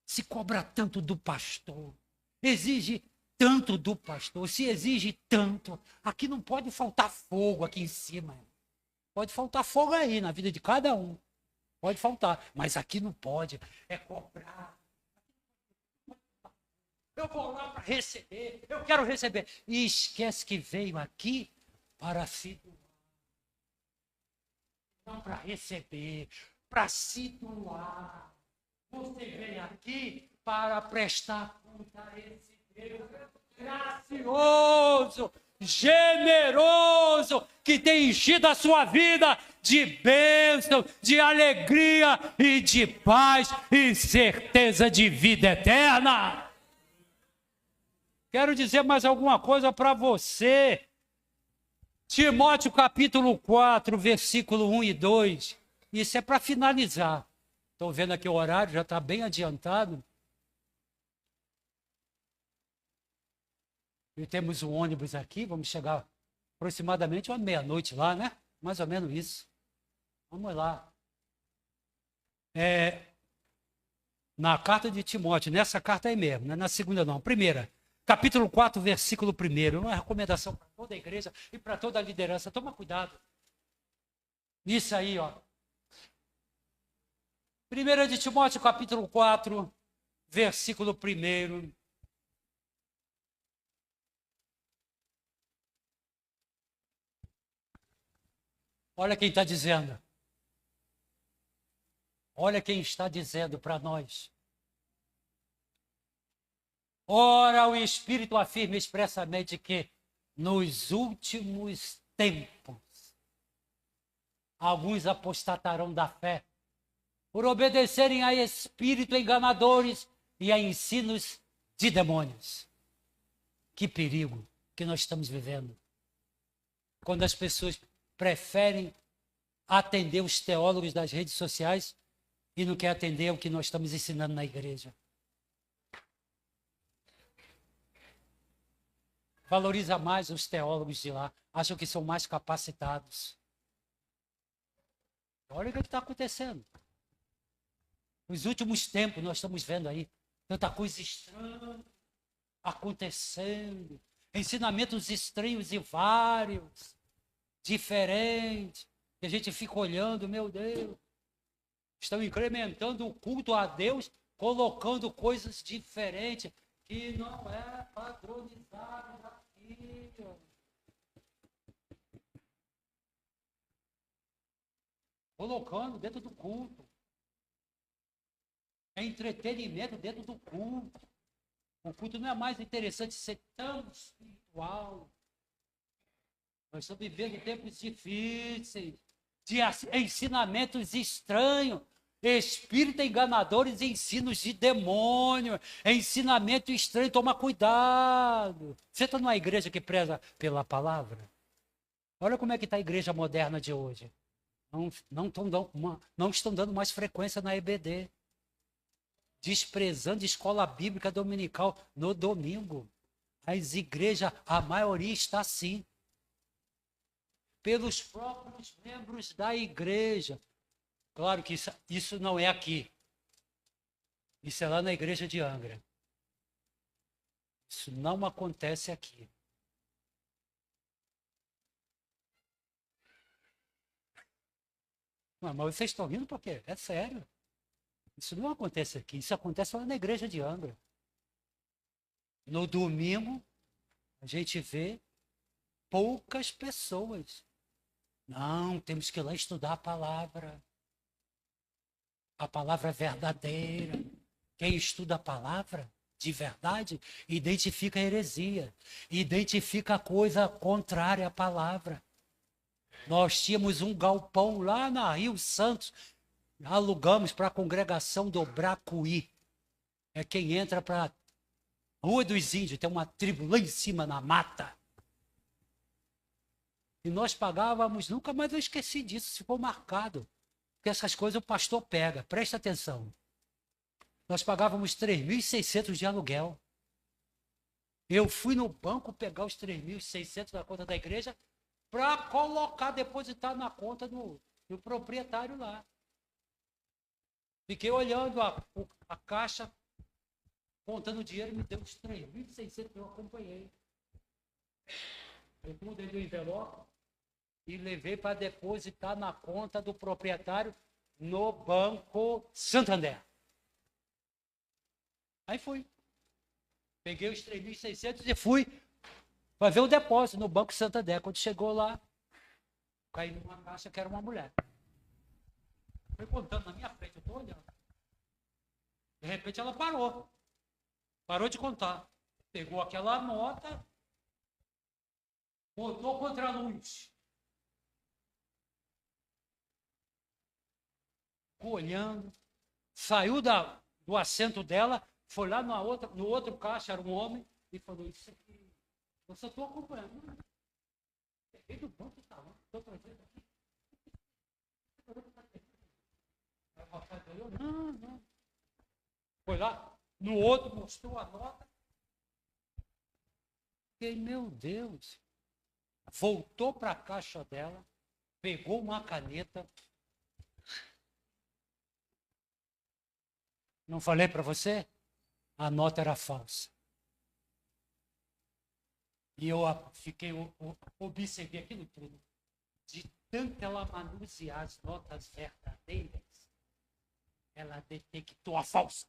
Se cobra tanto do pastor. Exige tanto do pastor. Se exige tanto. Aqui não pode faltar fogo aqui em cima. Pode faltar fogo aí na vida de cada um. Pode faltar. Mas aqui não pode. É cobrar. Eu vou lá para receber. Eu quero receber. E esquece que veio aqui para se doar. Não para receber. Para se doar. Você vem aqui para prestar conta a esse Deus gracioso, generoso, que tem enchido a sua vida de bênção, de alegria e de paz e certeza de vida eterna. Quero dizer mais alguma coisa para você. Timóteo capítulo 4, versículo 1 e 2. Isso é para finalizar. Estou vendo aqui o horário, já está bem adiantado. E temos um ônibus aqui, vamos chegar aproximadamente à meia-noite lá, né? Mais ou menos isso. Vamos lá. Na carta de Timóteo, nessa carta aí mesmo, não é na segunda não. Primeira, capítulo 4, versículo 1. Uma recomendação para toda a igreja e para toda a liderança. Toma cuidado. Isso aí, ó. 1 de Timóteo, capítulo 4, versículo 1. Olha quem está dizendo. Olha quem está dizendo para nós. Ora, o Espírito afirma expressamente que nos últimos tempos alguns apostatarão da fé por obedecerem a espíritos enganadores e a ensinos de demônios. Que perigo que nós estamos vivendo. Quando as pessoas preferem atender os teólogos das redes sociais e não quer atender o que nós estamos ensinando na igreja. Valoriza mais os teólogos de lá. Acham que são mais capacitados. Olha o que está acontecendo. Nos últimos tempos nós estamos vendo aí tanta coisa estranha acontecendo. Ensinamentos estranhos e vários. Diferentes. E a gente fica olhando, meu Deus. Estão incrementando o culto a Deus, colocando coisas diferentes que não é padronizado aqui. Colocando dentro do culto. É entretenimento dentro do culto. O culto não é mais interessante ser tão espiritual. Nós estamos vivendo tempos difíceis, de ensinamentos estranhos, espíritos enganadores, ensinos de demônio, ensinamento estranho, toma cuidado. Você está numa igreja que preza pela palavra? Olha como é que está a igreja moderna de hoje. Não estão dando mais frequência na EBD. Desprezando escola bíblica dominical no domingo. As igrejas, a maioria está assim. Pelos próprios membros da igreja. Claro que isso não é aqui. Isso é lá na igreja de Angra. Isso não acontece aqui. Mas vocês estão rindo por quê? É sério. Isso não acontece aqui. Isso acontece lá na igreja de Angra. No domingo, a gente vê poucas pessoas. Não, temos que ir lá estudar a palavra. A palavra é verdadeira. Quem estuda a palavra de verdade identifica a heresia, identifica a coisa contrária à palavra. Nós tínhamos um galpão lá na Rio Santos, alugamos para a congregação do Bracuí. É quem entra para a Rua dos Índios, tem uma tribo lá em cima na mata. E nós pagávamos, nunca mais eu esqueci disso, ficou marcado. Porque essas coisas o pastor pega, presta atenção. Nós pagávamos 3.600 de aluguel. Eu fui no banco pegar os 3.600 da conta da igreja para colocar, depositar na conta do proprietário lá. Fiquei olhando a caixa, contando o dinheiro, me deu os 3.600, eu acompanhei. Eu mudei do envelope e levei para depositar na conta do proprietário no Banco Santander. Aí fui. Peguei os 3.600 e fui fazer o depósito no Banco Santander. Quando chegou lá, caí numa caixa que era uma mulher. Foi contando na minha frente, eu estou olhando. De repente ela parou. Parou de contar. Pegou aquela nota, botou contra a luz. Ficou olhando. Saiu do assento dela, foi lá no outro caixa, era um homem, e falou, isso aqui, eu só estou acompanhando. Peguei do banco e tá lá, estou trazendo aqui. Não. Foi lá, no outro, mostrou a nota. Fiquei, meu Deus. Voltou para a caixa dela, pegou uma caneta. Não falei para você? A nota era falsa. E eu observei aquilo tudo. De tanto ela manusear as notas verdadeiras, ela detectou a falsa.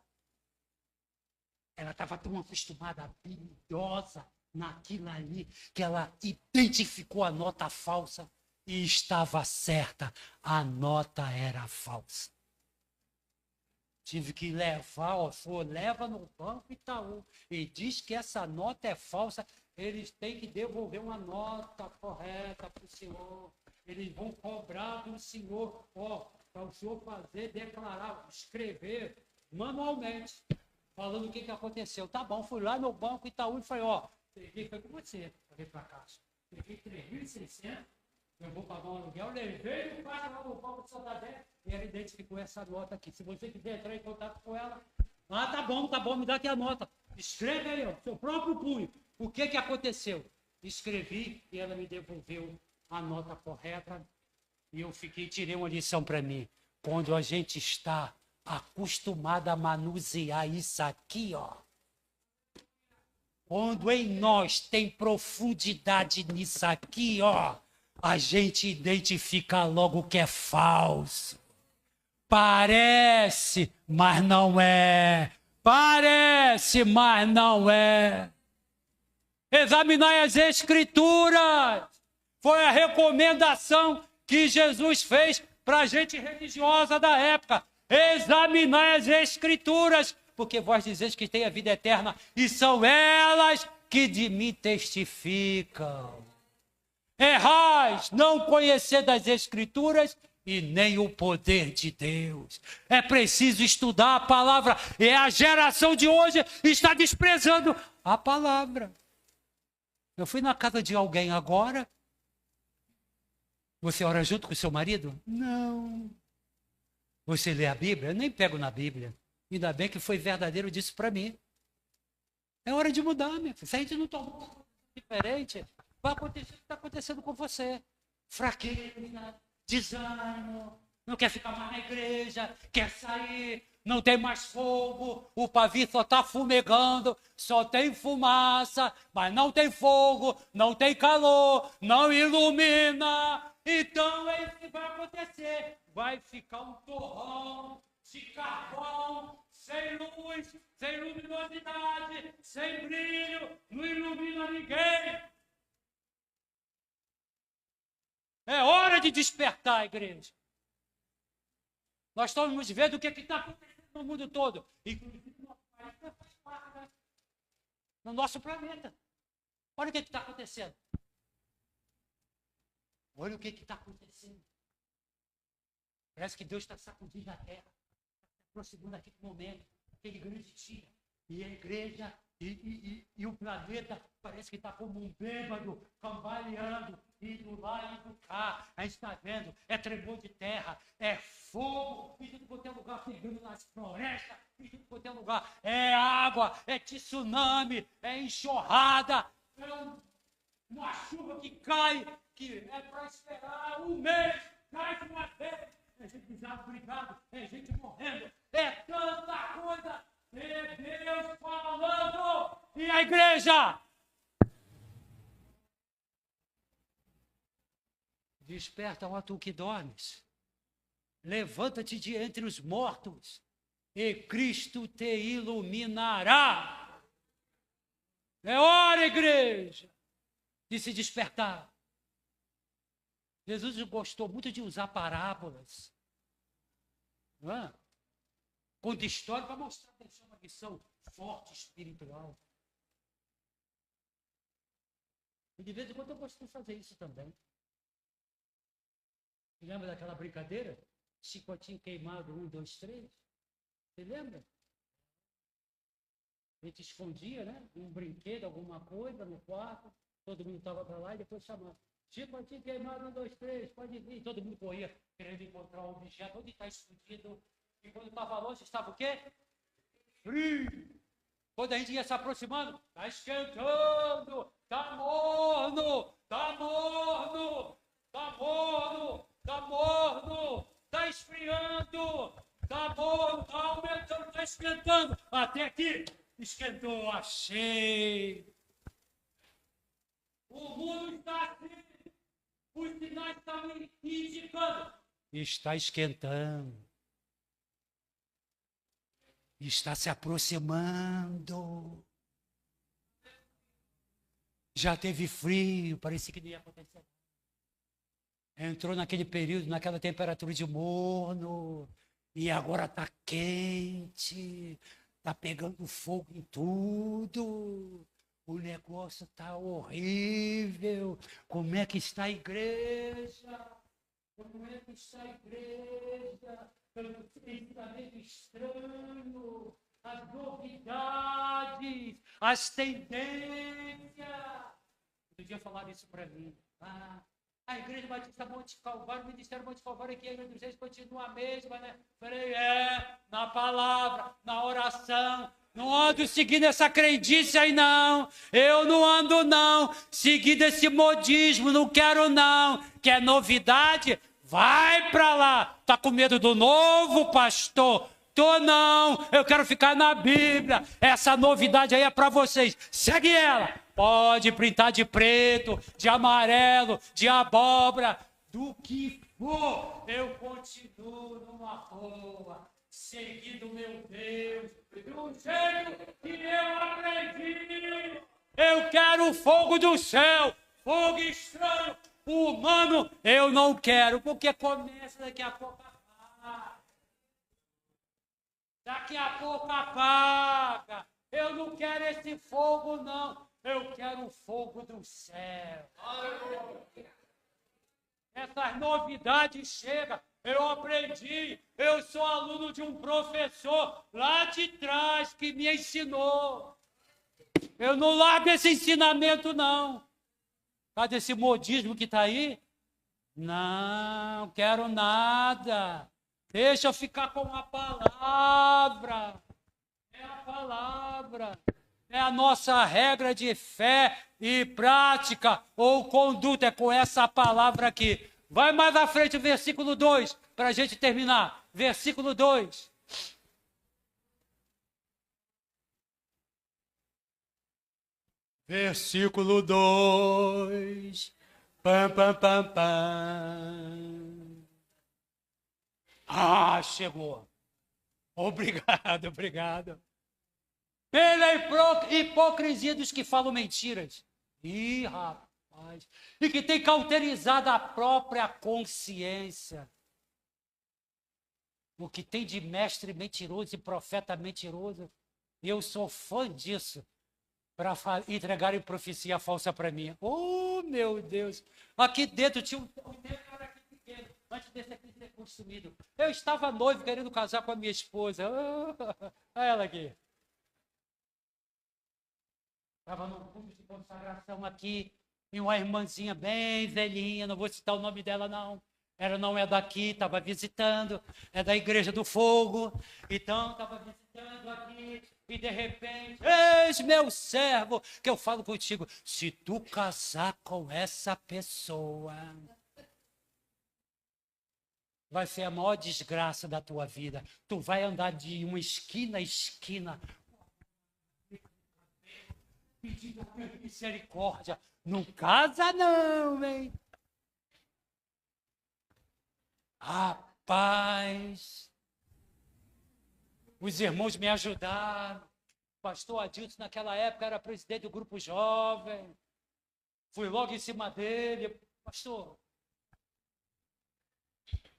Ela estava tão acostumada, habilidosa naquilo ali, que ela identificou a nota falsa e estava certa. A nota era falsa. Tive que levar, leva no Banco Itaú e diz que essa nota é falsa, eles têm que devolver uma nota correta para o senhor. Eles vão cobrar do senhor, para o senhor fazer, declarar, escrever manualmente, falando o que aconteceu. Tá bom, fui lá no Banco Itaú e falei, peguei, foi com você, falei para a caixa. Peguei 3.600, eu vou pagar um aluguel, levei o cara lá no Banco de Santander e ela identificou essa nota aqui. Se você quiser entrar em contato com ela, tá bom, me dá aqui a nota. Escreve aí, seu próprio punho. O que aconteceu? Escrevi e ela me devolveu a nota correta e eu tirei uma lição para mim. Quando a gente está acostumado a manusear isso aqui, quando em nós tem profundidade nisso aqui, a gente identifica logo que é falso. Parece, mas não é. Parece, mas não é. Examinai as Escrituras. Foi a recomendação que Jesus fez para a gente religiosa da época. Examinai as Escrituras, porque vós dizeis que tem a vida eterna, e são elas que de mim testificam. Errais, não conhecer das Escrituras e nem o poder de Deus. É preciso estudar a palavra. E a geração de hoje está desprezando a palavra. Eu fui na casa de alguém agora. Você ora junto com seu marido? Não. Você lê a Bíblia? Eu nem pego na Bíblia. Ainda bem que foi verdadeiro disso para mim. É hora de mudar, meu filho. Se a gente não tomar diferente, vai acontecer o que está acontecendo com você. Fraqueza, desânimo, não quer ficar mais na igreja, quer sair, não tem mais fogo, o pavio só está fumegando, só tem fumaça, mas não tem fogo, não tem calor, não ilumina. Então é isso que vai acontecer. Vai ficar um torrão de carvão, sem luz, sem luminosidade, sem brilho, não ilumina ninguém. É hora de despertar, igreja. Nós estamos vendo o que está acontecendo no mundo todo, inclusive no nosso país, que faz parte, né? No nosso planeta. Olha o que está acontecendo. Olha o que está acontecendo. Parece que Deus está sacudindo a terra, aproximando aquele momento, aquele grande dia. E a igreja e o planeta parece que está como um bêbado, cambaleando, indo lá, indo cá. A gente está vendo, é tremor de terra, é fogo, e tudo quanto é lugar pegando nas florestas, e tudo quanto é lugar é água, é tsunami, é enxurrada, é uma chuva que cai, que é para esperar um mês, cai de uma vez. É gente desabrigada, é gente morrendo, é tanta coisa. É Deus falando. E a igreja? Desperta, ó tu que dormes. Levanta-te de entre os mortos, e Cristo te iluminará. É hora, igreja, de se despertar. Jesus gostou muito de usar parábolas. Não é? Conta história para mostrar que eles são uma missão forte espiritual. E de vez em quando eu gosto de fazer isso também. Você lembra daquela brincadeira? Chicotinho queimado, 1, 2, 3? Você lembra? A gente escondia, né? Um brinquedo, alguma coisa no quarto. Todo mundo estava para lá e depois chamava. Chicotinho queimado, 1, 2, 3, pode vir. Todo mundo corria querendo encontrar um objeto. Onde está escondido? E quando estava longe, estava o quê? Frio. Quando a gente ia se aproximando, está esquentando, está morno, está morno, está morno, está morno, está esfriando, está morno, está aumentando, está esquentando. Até aqui, esquentou, achei. O mundo está assim, os sinais estão indicando. Está esquentando. Está se aproximando. Já teve frio, parecia que não ia acontecer. Entrou naquele período, naquela temperatura de morno, e agora está quente, está pegando fogo em tudo. O negócio está horrível. Como é que está a igreja? Como é que está a igreja? Pelo pensamento estranho, as novidades, as tendências. Outro dia falaram isso para mim. A Igreja Batista Monte Calvário, o Ministério Monte Calvário aqui, a Igreja dos Reis continua a mesma, né? Falei, na palavra, na oração. Não ando seguindo essa crendice aí, não. Eu não ando, não, seguindo esse modismo, não quero, não. Quer novidade? Vai para lá. Tá com medo do novo, pastor? Tô não. Eu quero ficar na Bíblia. Essa novidade aí é para vocês. Segue ela. Pode printar de preto, de amarelo, de abóbora, do que for. Eu continuo numa boa, seguindo meu Deus, do jeito que eu aprendi. Eu quero o fogo do céu, fogo estranho. O humano eu não quero, porque começa daqui a pouco apaga. Daqui a pouco apaga. Eu não quero esse fogo, não. Eu quero o fogo do céu. Essas novidades chegam. Eu aprendi. Eu sou aluno de um professor lá de trás que me ensinou. Eu não largo esse ensinamento, não. Cadê esse modismo que está aí? Não quero nada. Deixa eu ficar com a palavra. É a palavra. É a nossa regra de fé e prática ou conduta. É com essa palavra aqui. Vai mais à frente o versículo 2, para a gente terminar. Versículo 2. Versículo 2. Pam, pam, pam, pam. Ah, chegou. Obrigado, obrigado. Pela hipocrisia dos que falam mentiras. Ih, rapaz. E que tem cauterizado a própria consciência. O que tem de mestre mentiroso e profeta mentiroso. Eu sou fã disso. Para entregarem profecia falsa para mim. Oh, meu Deus! Aqui dentro tinha um tempo era aqui pequeno, antes desse aqui ser consumido. Eu estava noivo querendo casar com a minha esposa. Oh, olha ela aqui. Estava no curso de consagração aqui, e uma irmãzinha bem velhinha, não vou citar o nome dela não. Ela não é daqui, estava visitando, é da Igreja do Fogo. Então, estava visitando aqui. E de repente, eis meu servo, que eu falo contigo, se tu casar com essa pessoa, vai ser a maior desgraça da tua vida. Tu vai andar de uma esquina a esquina, pedindo misericórdia. Não casa não, hein? Rapaz... Os irmãos me ajudaram. O pastor Adilson, naquela época, era presidente do grupo jovem. Fui logo em cima dele. Pastor,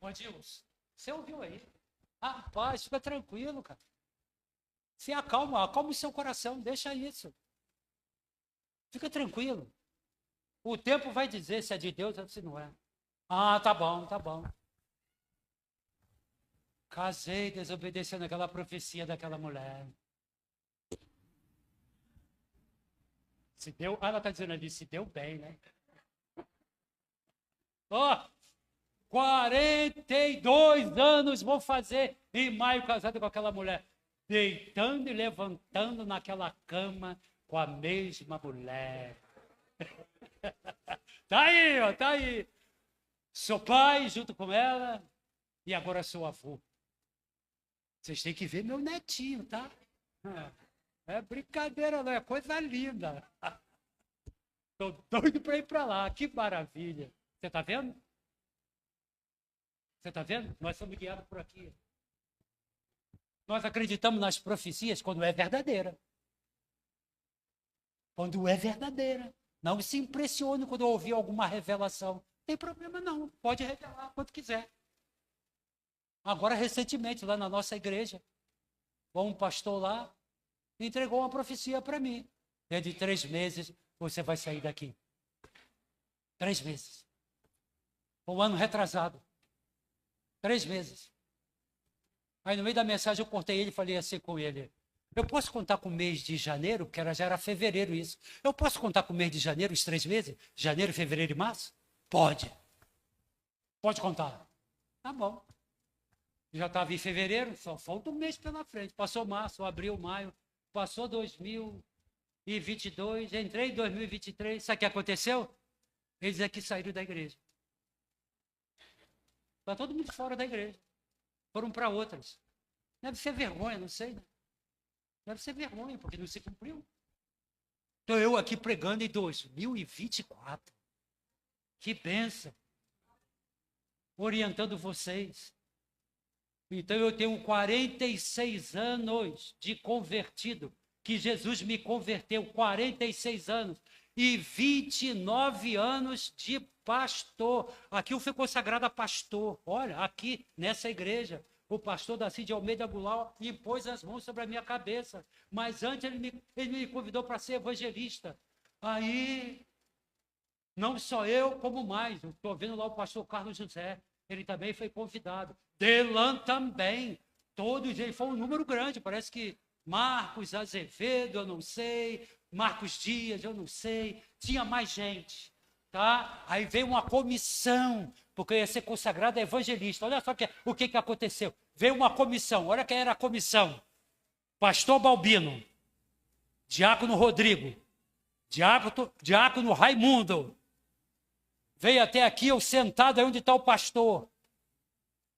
Adilson, você ouviu aí? Rapaz, fica tranquilo, cara. Se acalma o seu coração, deixa isso. Fica tranquilo. O tempo vai dizer se é de Deus ou se não é. Ah, tá bom, tá bom. Casei desobedecendo aquela profecia daquela mulher. Se deu, ela está dizendo ali, se deu bem, né? Ó, 42 anos vou fazer em maio casado com aquela mulher. Deitando e levantando naquela cama com a mesma mulher. Tá aí, ó, tá aí. Sou pai junto com ela e agora sou avô. Vocês têm que ver meu netinho, tá? É brincadeira, não é coisa linda. Estou doido para ir para lá, que maravilha. Você está vendo? Você está vendo? Nós somos guiados por aqui. Nós acreditamos nas profecias quando é verdadeira. Quando é verdadeira. Não se impressione quando ouvir alguma revelação. Não tem problema não, pode revelar quanto quiser. Agora, recentemente, lá na nossa igreja, um pastor lá entregou uma profecia para mim. Dentro de 3 meses, você vai sair daqui. 3 meses. O ano retrasado. 3 meses. Aí, no meio da mensagem, eu cortei ele e falei assim com ele. Eu posso contar com o mês de janeiro, porque já era fevereiro isso. Eu posso contar com o mês de janeiro, os 3 meses? Janeiro, fevereiro e março? Pode. Pode contar. Tá bom. Já estava em fevereiro, só falta um mês pela frente. Passou março, abril, maio, passou 2022, entrei em 2023. Sabe o que aconteceu? Eles aqui saíram da igreja. Está todo mundo fora da igreja. Foram para outras. Deve ser vergonha, não sei. Né? Deve ser vergonha, porque não se cumpriu. Estou eu aqui pregando em 2024. Que bênção. Orientando vocês. Então eu tenho 46 anos de convertido, que Jesus me converteu, 46 anos, e 29 anos de pastor. Aqui eu fui consagrado a pastor. Olha, aqui nessa igreja, o pastor Daci de Almeida Goulart impôs as mãos sobre a minha cabeça. Mas antes ele me convidou para ser evangelista. Aí, não só eu, como mais. Estou vendo lá o pastor Carlos José. Ele também foi convidado. Delan também. Todos eles, foi um número grande. Parece que Marcos Azevedo, eu não sei. Marcos Dias, eu não sei. Tinha mais gente. Tá? Aí veio uma comissão, porque eu ia ser consagrado a evangelista. Olha só o que aconteceu. Veio uma comissão. Olha quem era a comissão. Pastor Balbino. Diácono Rodrigo. Diácono Raimundo. Veio até aqui, eu sentado aí onde está o pastor.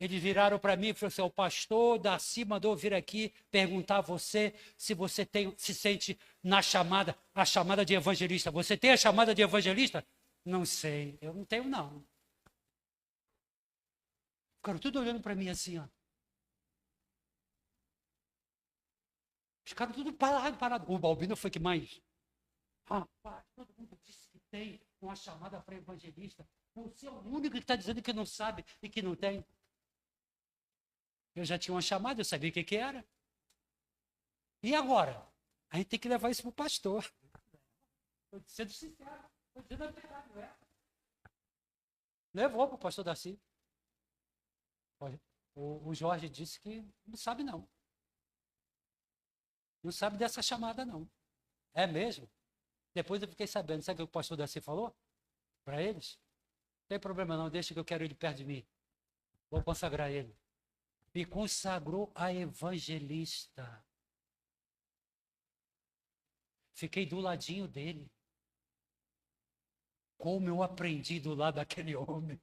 Eles viraram para mim e falaram assim: o pastor Darcy mandou vir aqui perguntar a você se você se sente na chamada, a chamada de evangelista. Você tem a chamada de evangelista? Não sei, eu não tenho não. Ficaram tudo olhando para mim assim, ó. Ficaram tudo parado. O Balbino foi que mais. Rapaz, todo mundo disse que tem uma chamada para evangelista. Você é o único que está dizendo que não sabe e que não tem. Eu já tinha uma chamada, eu sabia o que era. E agora? A gente tem que levar isso para o pastor. Estou sendo sincero. Estou dizendo a verdade, não é? Levou para o pastor Darcy. O Jorge disse que não sabe, não. Não sabe dessa chamada, não. É mesmo? Depois eu fiquei sabendo. Sabe o que o pastor Darcy falou para eles? Não tem problema não, deixa que eu quero ele perto de mim. Vou consagrar ele. Me consagrou a evangelista. Fiquei do ladinho dele. Como eu aprendi do lado daquele homem.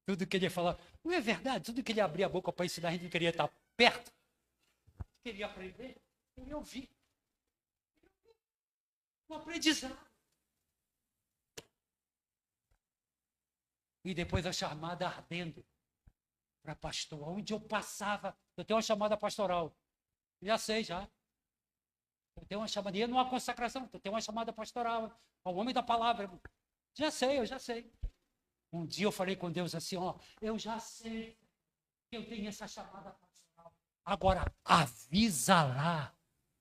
Tudo que ele ia falar, não é verdade? Tudo que ele abria a boca para ensinar, a gente não queria estar perto. Queria aprender, queria ouvir. Um aprendizado. E depois a chamada ardendo para pastor. Onde eu passava, eu tenho uma chamada pastoral. Já sei, já. Eu tenho uma chamada, e não há consagração, eu tenho uma chamada pastoral. Ao homem da palavra. Já sei, eu já sei. Um dia eu falei com Deus assim, ó, eu já sei que eu tenho essa chamada pastoral. Agora, avisa lá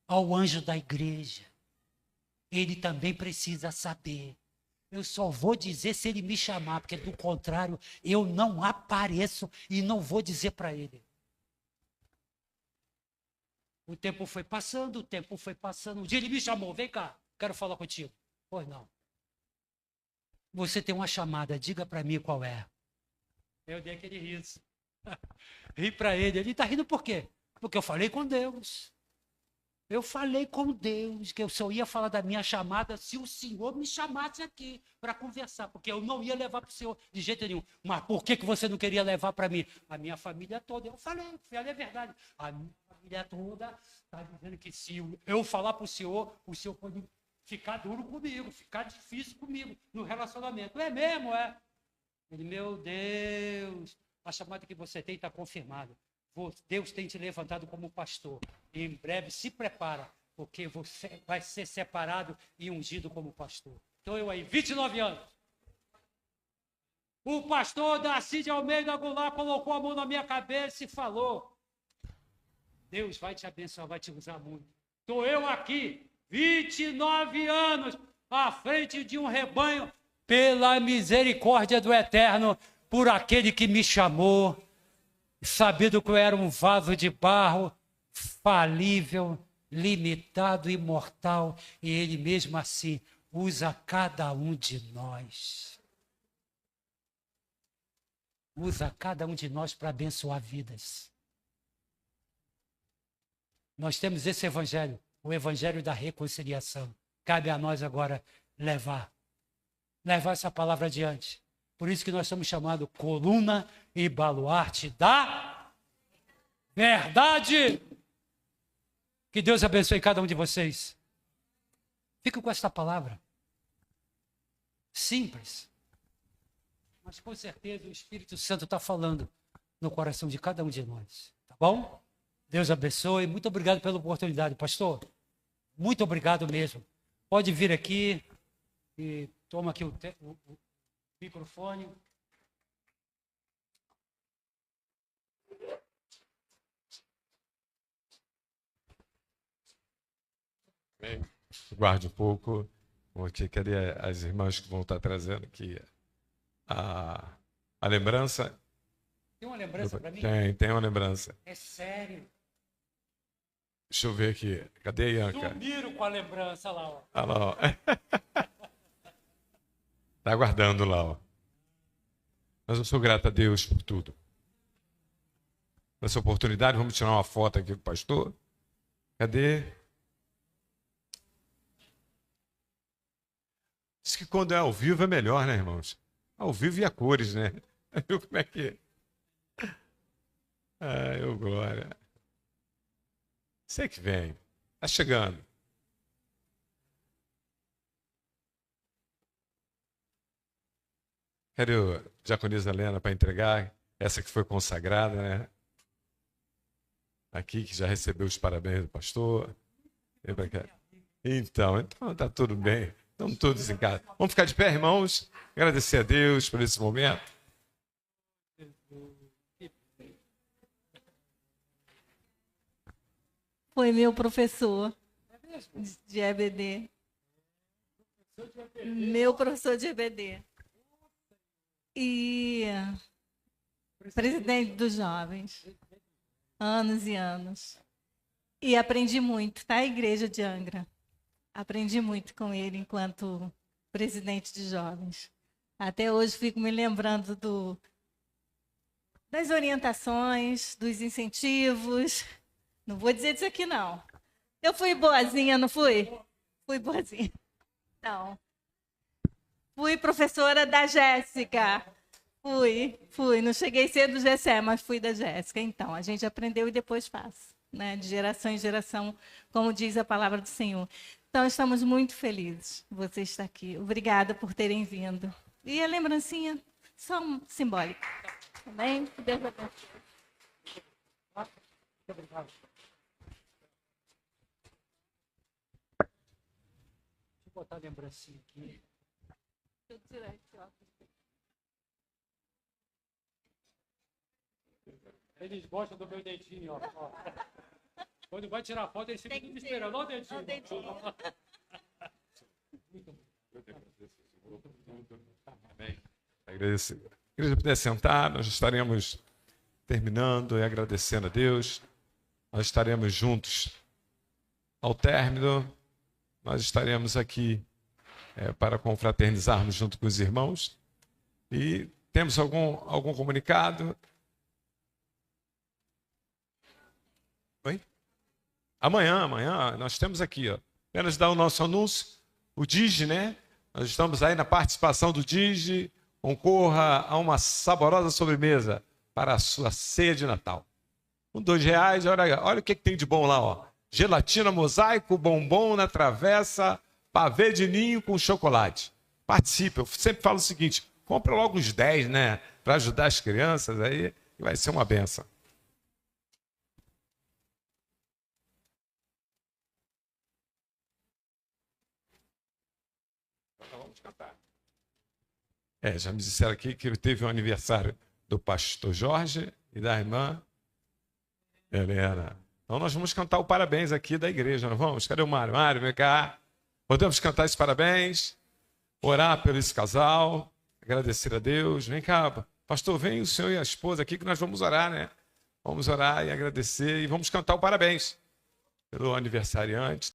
ao anjo da igreja. Ele também precisa saber. Eu só vou dizer se ele me chamar, porque do contrário, eu não apareço e não vou dizer para ele. O tempo foi passando, o tempo foi passando. Um dia ele me chamou, vem cá, quero falar contigo. Pois não. Você tem uma chamada, diga para mim qual é. Eu dei aquele riso. Ri para ele. Ele está rindo por quê? Porque eu falei com Deus. Eu falei com Deus que eu só ia falar da minha chamada se o Senhor me chamasse aqui para conversar, porque eu não ia levar para o Senhor de jeito nenhum. Mas por que você não queria levar para mim? A minha família toda. Eu falei a verdade. A minha família toda está dizendo que se eu falar para o Senhor pode ficar duro comigo, ficar difícil comigo no relacionamento. É mesmo, é? Ele, meu Deus, a chamada que você tem está confirmada. Deus tem te levantado como pastor. E em breve se prepara, porque você vai ser separado e ungido como pastor. Então eu aí, 29 anos. O pastor Darcy de Almeida Goulart colocou a mão na minha cabeça e falou: Deus vai te abençoar, vai te usar muito. Estou eu aqui, 29 anos, à frente de um rebanho, pela misericórdia do Eterno, por aquele que me chamou, sabendo que eu era um vaso de barro, falível, limitado e mortal, e ele mesmo assim usa cada um de nós. Usa cada um de nós para abençoar vidas. Nós temos esse evangelho, o evangelho da reconciliação. Cabe a nós agora levar essa palavra adiante. Por isso que nós somos chamados coluna e baluarte da verdade. Que Deus abençoe cada um de vocês. Fica com esta palavra. Simples. Mas com certeza o Espírito Santo está falando no coração de cada um de nós. Tá bom? Deus abençoe. Muito obrigado pela oportunidade, pastor. Muito obrigado mesmo. Pode vir aqui e toma aqui o microfone. Bem, guarde um pouco, porque cadê as irmãs que vão estar trazendo aqui a lembrança? Tem uma lembrança para mim? Tem uma lembrança. É sério. Deixa eu ver aqui. Cadê a Ianca? Sumiram com a lembrança lá, ó. Ah, lá, ó. Tá aguardando lá, ó. Mas eu sou grato a Deus por tudo. Nessa oportunidade, vamos tirar uma foto aqui com o pastor. Cadê? Diz que quando é ao vivo é melhor, né, irmãos? Ao vivo e a cores, né? Viu como é que é? Ai, ô glória. Sei que vem. Tá chegando. Cadê a diaconisa Helena para entregar? Essa que foi consagrada, né? Aqui, que já recebeu os parabéns do pastor. Vem pra cá. Então tá tudo bem. Estamos todos em casa. Vamos ficar de pé, irmãos. Agradecer a Deus por esse momento. Foi meu professor de EBD. Meu professor de EBD. E presidente dos jovens. Anos e anos. E aprendi muito, tá? A igreja de Angra. Aprendi muito com ele enquanto presidente de jovens. Até hoje fico me lembrando das orientações, dos incentivos. Não vou dizer disso aqui, não. Eu fui boazinha, não fui? Fui boazinha. Não. Fui professora da Jéssica. Fui. Não cheguei a ser do GCE, mas fui da Jéssica. Então, a gente aprendeu e depois faz, né? De geração em geração, como diz a palavra do Senhor. Então, estamos muito felizes de você estar aqui. Obrigada por terem vindo. E a lembrancinha, só simbólica. Amém? Que Deus abençoe. Muito obrigado. Deixa eu botar a lembrancinha aqui. Deixa eu tirar esse óculos. Eles gostam do meu dedinho, ó. Quando vai tirar foto, eles ficam me esperando. Olha o dedinho. Amém. Agradecer. A igreja puder sentar, nós estaremos terminando e agradecendo a Deus. Nós estaremos juntos ao término. Nós estaremos aqui para confraternizarmos junto com os irmãos. E temos algum comunicado? Oi? Amanhã nós temos aqui, ó. Apenas dar o nosso anúncio, o DIGI, né? Nós estamos aí na participação do DIGI. Concorra a uma saborosa sobremesa para a sua ceia de Natal. Com R$2, olha o que tem de bom lá, ó. Gelatina mosaico, bombom na travessa, pavê de ninho com chocolate. Participe, eu sempre falo o seguinte, compra logo uns 10, né? Para ajudar as crianças aí, e vai ser uma benção. Vamos cantar. Já me disseram aqui que teve um aniversário do pastor Jorge e da irmã Helena. Então nós vamos cantar o parabéns aqui da igreja, não vamos? Cadê o Mário? Mário, vem cá. Podemos cantar esse parabéns, orar por esse casal, agradecer a Deus. Vem cá, pastor, vem o senhor e a esposa aqui que nós vamos orar, né? Vamos orar e agradecer e vamos cantar o parabéns pelo aniversariante.